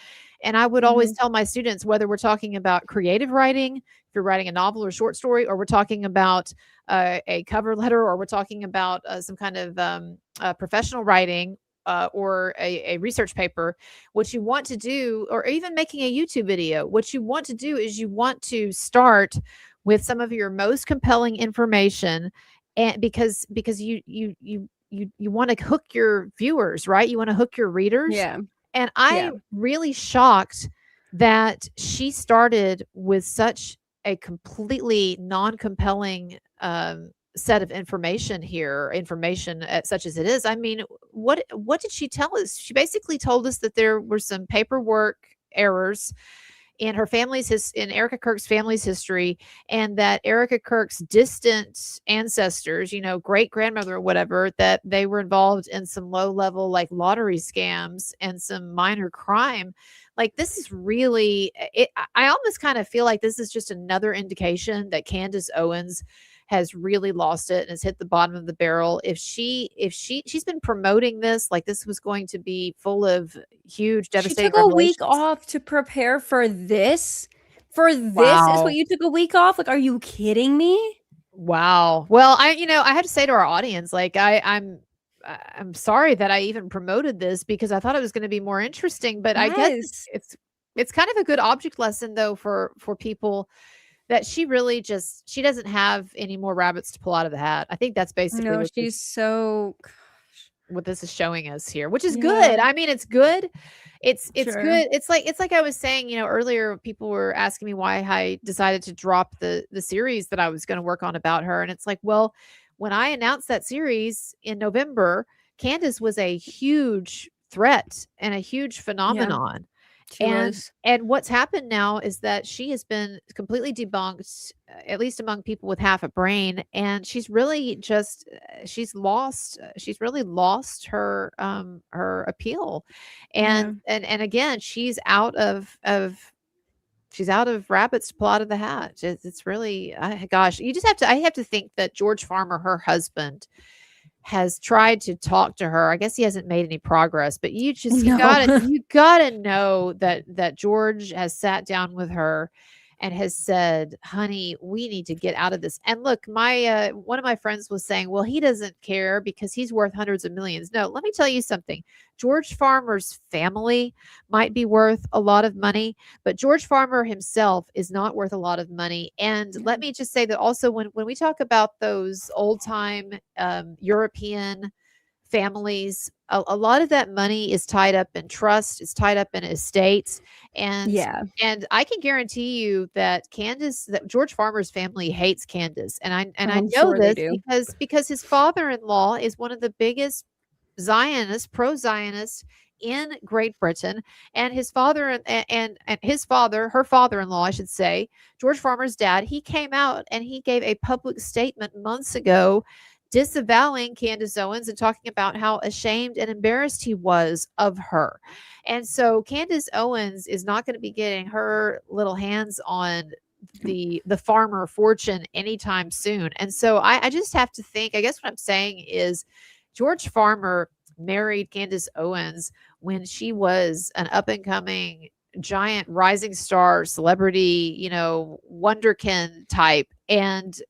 and I would always tell my students, whether we're talking about creative writing, if you're writing a novel or short story, or we're talking about a cover letter, or we're talking about some kind of professional writing, or a research paper, what you want to do, or even making a YouTube video, what you want to do is you want to start with some of your most compelling information, and because you want to hook your viewers, right? You want to hook your readers. yeah. And I'm really shocked that she started with such a completely non-compelling set of information such as it is. I mean, what did she tell us? She basically told us that there were some paperwork errors in Erika Kirk's family's history, and that Erika Kirk's distant ancestors, great grandmother or whatever, that they were involved in some low level like lottery scams and some minor crime. Like, this is really I almost kind of feel like this is just another indication that Candace Owens has really lost it and has hit the bottom of the barrel. If she's been promoting this like this was going to be full of huge devastating She took a week revelations. off to prepare for this. For this is Wow. what you took a week off? Like, are you kidding me? Wow. Well, I had to say to our audience, like, I'm sorry that I even promoted this because I thought it was going to be more interesting, but I guess Yes. it's kind of a good object lesson though for people that she doesn't have any more rabbits to pull out of the hat. I think that's basically No, she's so what this is showing us here, which is Yeah. good. I mean, it's good. It's Sure. good. It's like I was saying, earlier people were asking me why I decided to drop the series that I was going to work on about her. And it's like, well, when I announced that series in November, Candace was a huge threat and a huge phenomenon. She was. And what's happened now is that she has been completely debunked, at least among people with half a brain, and she's really just she's really lost her appeal, and again she's out of rabbits to pull out of the hat. It's really gosh, I have to think that George Farmer, her husband, has tried to talk to her. I guess he hasn't made any progress, but you No. gotta know that George has sat down with her and has said, honey, we need to get out of this. And look, my one of my friends was saying, well, he doesn't care because he's worth hundreds of millions. No, let me tell you something. George Farmer's family might be worth a lot of money, but George Farmer himself is not worth a lot of money. And let me just say that also when we talk about those old time European families, a lot of that money is tied up in trust, it's tied up in estates. And I can guarantee you that George Farmer's family hates Candace. And I I'm know sure they this do. because his father-in-law is one of the biggest pro-Zionists in Great Britain, and his father and his father, her father-in-law, I should say, George Farmer's dad, he came out and he gave a public statement months ago disavowing Candace Owens and talking about how ashamed and embarrassed he was of her. And so Candace Owens is not going to be getting her little hands on the Farmer fortune anytime soon. And so I just have to think, I guess what I'm saying is George Farmer married Candace Owens when she was an up and coming giant rising star celebrity, wonderkin type, and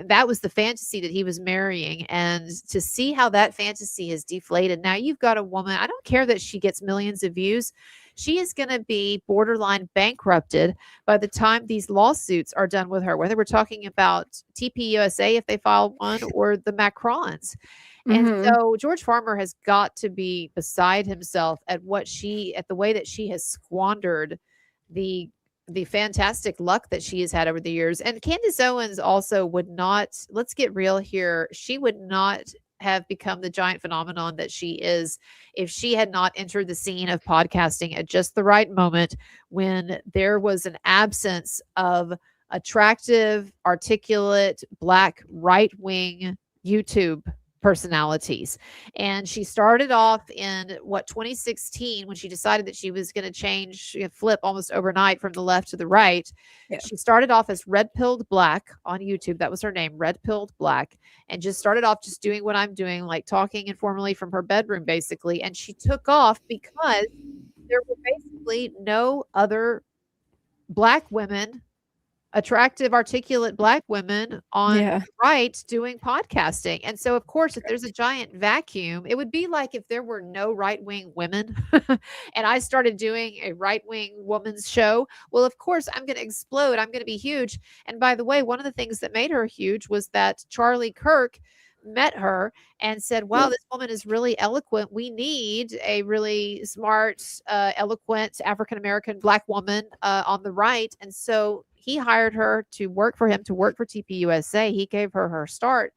that was the fantasy that he was marrying. And to see how that fantasy has deflated, now you've got a woman, I don't care that she gets millions of views, she is going to be borderline bankrupted by the time these lawsuits are done with her, whether we're talking about TPUSA if they file one, or the Macrons. And so George Farmer has got to be beside himself at the way that she has squandered the fantastic luck that she has had over the years. And Candace Owens also would not, let's get real here, she would not have become the giant phenomenon that she is if she had not entered the scene of podcasting at just the right moment, when there was an absence of attractive, articulate, Black right-wing YouTube personalities. And she started off in 2016, when she decided that she was going to flip almost overnight from the left to the right. She started off as Red Pilled Black on YouTube. That was her name, Red Pilled Black, and just started off just doing what I'm doing, like talking informally from her bedroom basically. And she took off because there were basically no other Black women, attractive, articulate Black women on the right doing podcasting. And so, of course, if there's a giant vacuum, it would be like if there were no right-wing women and I started doing a right-wing woman's show. Well, of course, I'm going to explode. I'm going to be huge. And by the way, one of the things that made her huge was that Charlie Kirk met her and said, wow, this woman is really eloquent. We need a really smart, eloquent African-American Black woman on the right. And so he hired her to work for him, to work for TPUSA. He gave her start.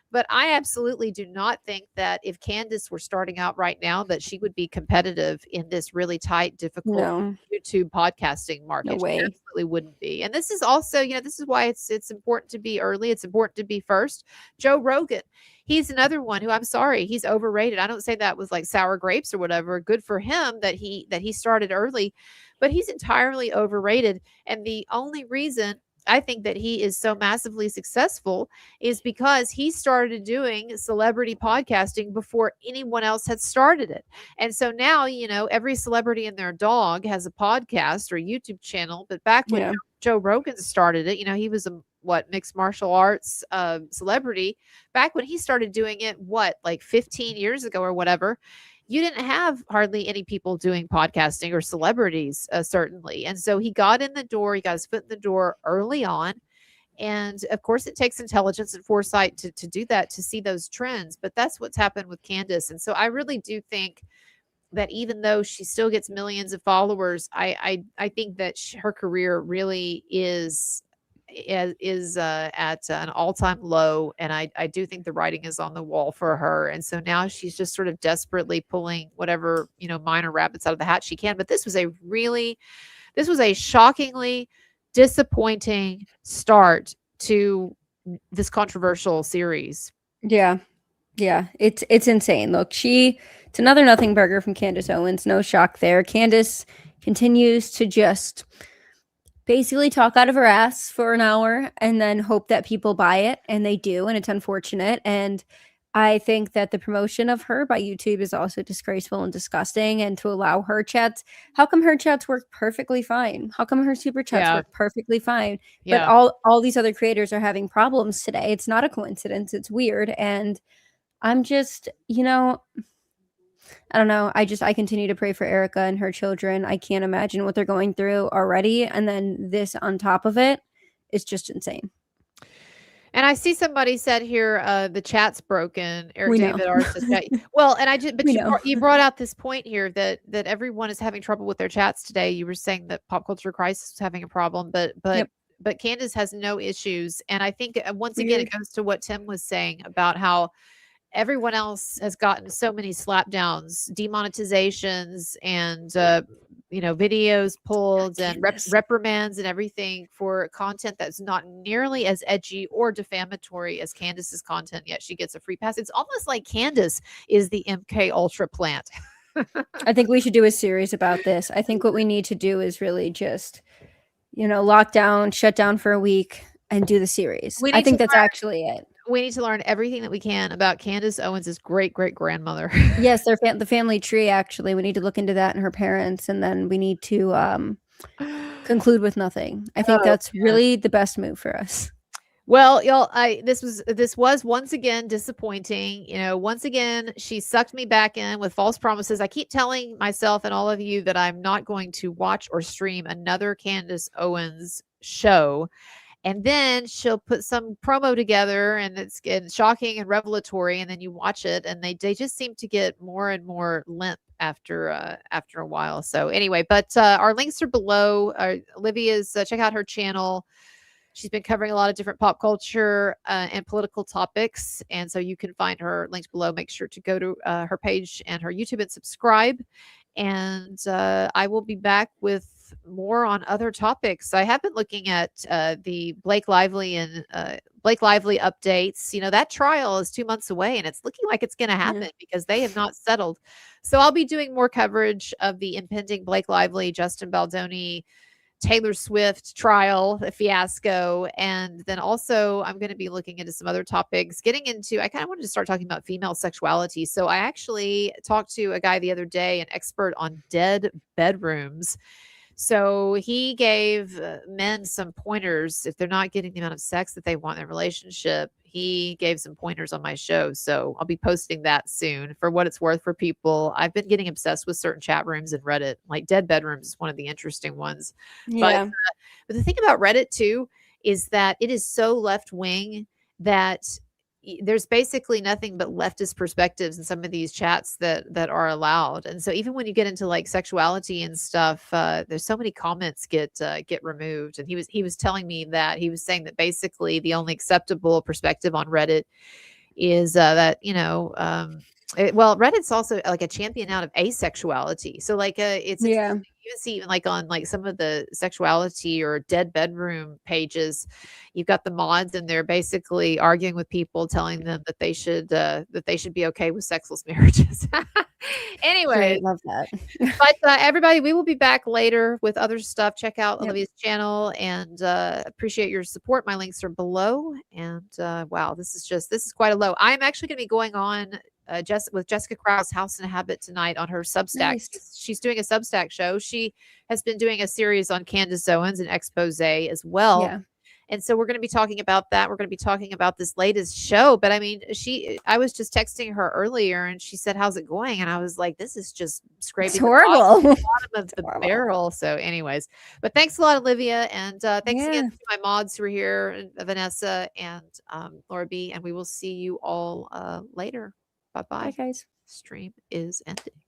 But I absolutely do not think that if Candace were starting out right now, that she would be competitive in this really tight, difficult YouTube podcasting market. No way. She absolutely wouldn't be. And this is also, this is why it's important to be early. It's important to be first. Joe Rogan, he's another one who, I'm sorry, he's overrated. I don't say that with like sour grapes or whatever. Good for him that he started early, but he's entirely overrated. And the only reason I think that he is so massively successful is because he started doing celebrity podcasting before anyone else had started it. And so now, every celebrity and their dog has a podcast or YouTube channel. But back when Yeah. Joe Rogan started it, he was a mixed martial arts celebrity. Back when he started doing it, like 15 years ago or whatever, you didn't have hardly any people doing podcasting or celebrities, certainly. And so he got in the door, he got his foot in the door early on. And of course, it takes intelligence and foresight to do that, to see those trends. But that's what's happened with Candace. And so I really do think that even though she still gets millions of followers, I think that her career really is at an all-time low, and I do think the writing is on the wall for her. And so now she's just sort of desperately pulling whatever minor rabbits out of the hat she can. But this was a shockingly disappointing start to this controversial series. Yeah. It's insane. Look, it's another nothing burger from Candace Owens. No shock there. Candace continues to just basically talk out of her ass for an hour and then hope that people buy it, and they do, and it's unfortunate. And I think that the promotion of her by YouTube is also disgraceful and disgusting. And to allow her chats, how come her chats work perfectly fine? How come her super chats work perfectly fine? Yeah. But all these other creators are having problems today. It's not a coincidence. It's weird. And I'm just, I don't know. I continue to pray for Erika and her children. I can't imagine what they're going through already. And then this on top of it is just insane. And I see somebody said here, the chat's broken. We know. David R says, well, and you brought out this point here that everyone is having trouble with their chats today. You were saying that Pop Culture Crisis is having a problem, but Candace has no issues. And I think once again, it goes to what Tim was saying about how everyone else has gotten so many slapdowns, demonetizations, and videos pulled, and reprimands and everything for content that's not nearly as edgy or defamatory as Candace's content, yet she gets a free pass. It's almost like Candace is the MK Ultra plant. I think we should do a series about this. I think what we need to do is really just, lock down, shut down for a week, and do the series. I think that's actually it. We need to learn everything that we can about Candace Owens' great-great-grandmother. Yes, the family tree, actually. We need to look into that and her parents, and then we need to conclude with nothing. I think that's really the best move for us. Well, y'all, this was once again disappointing. Once again, she sucked me back in with false promises. I keep telling myself and all of you that I'm not going to watch or stream another Candace Owens show. And then she'll put some promo together, and it's shocking and revelatory. And then you watch it, and they just seem to get more and more limp after a while. So anyway, but our links are below. Olivia's check out her channel. She's been covering a lot of different pop culture and political topics, and so you can find her links below. Make sure to go to her page and her YouTube and subscribe. And I will be back with more on other topics. I have been looking at the Blake Lively updates. That trial is 2 months away, and it's looking like it's going to happen because they have not settled. So I'll be doing more coverage of the impending Blake Lively, Justin Baldoni, Taylor Swift trial, the fiasco. And then also I'm going to be looking into some other topics, I kind of wanted to start talking about female sexuality. So I actually talked to a guy the other day, an expert on dead bedrooms. So he gave men some pointers if they're not getting the amount of sex that they want in their relationship. He gave some pointers on my show. So I'll be posting that soon. For what it's worth for people, I've been getting obsessed with certain chat rooms and Reddit. Like dead bedrooms is one of the interesting ones. Yeah. But the thing about Reddit too is that it is so left wing that there's basically nothing but leftist perspectives in some of these chats that are allowed. And so even when you get into like sexuality and stuff, there's so many comments get removed. And he was telling me that he was saying that basically the only acceptable perspective on Reddit is that Reddit's also like a champion out of asexuality. So like it's you can see even like on like some of the sexuality or dead bedroom pages, you've got the mods and they're basically arguing with people, telling them that they should be okay with sexless marriages. Anyway, Great, love that. but everybody, we will be back later with other stuff. Check out Yep. Olivia's channel and appreciate your support. My links are below. And wow, this is quite a low. I'm actually going to be going on with Jessica Krause, House and Habit tonight on her Substack. Nice. She's doing a Substack show. She has been doing a series on Candace Owens and expose as well. Yeah. And so we're going to be talking about that. We're going to be talking about this latest show. But I mean, I was just texting her earlier and she said, "How's it going?" And I was like, this is just scraping It's the horrible. bottom of the horrible. barrel. So anyways, but thanks a lot, Olivia. And thanks Yeah. again to my mods who are here, Vanessa and Laura B. And we will see you all later. Bye-bye. Bye, guys. Stream is ending.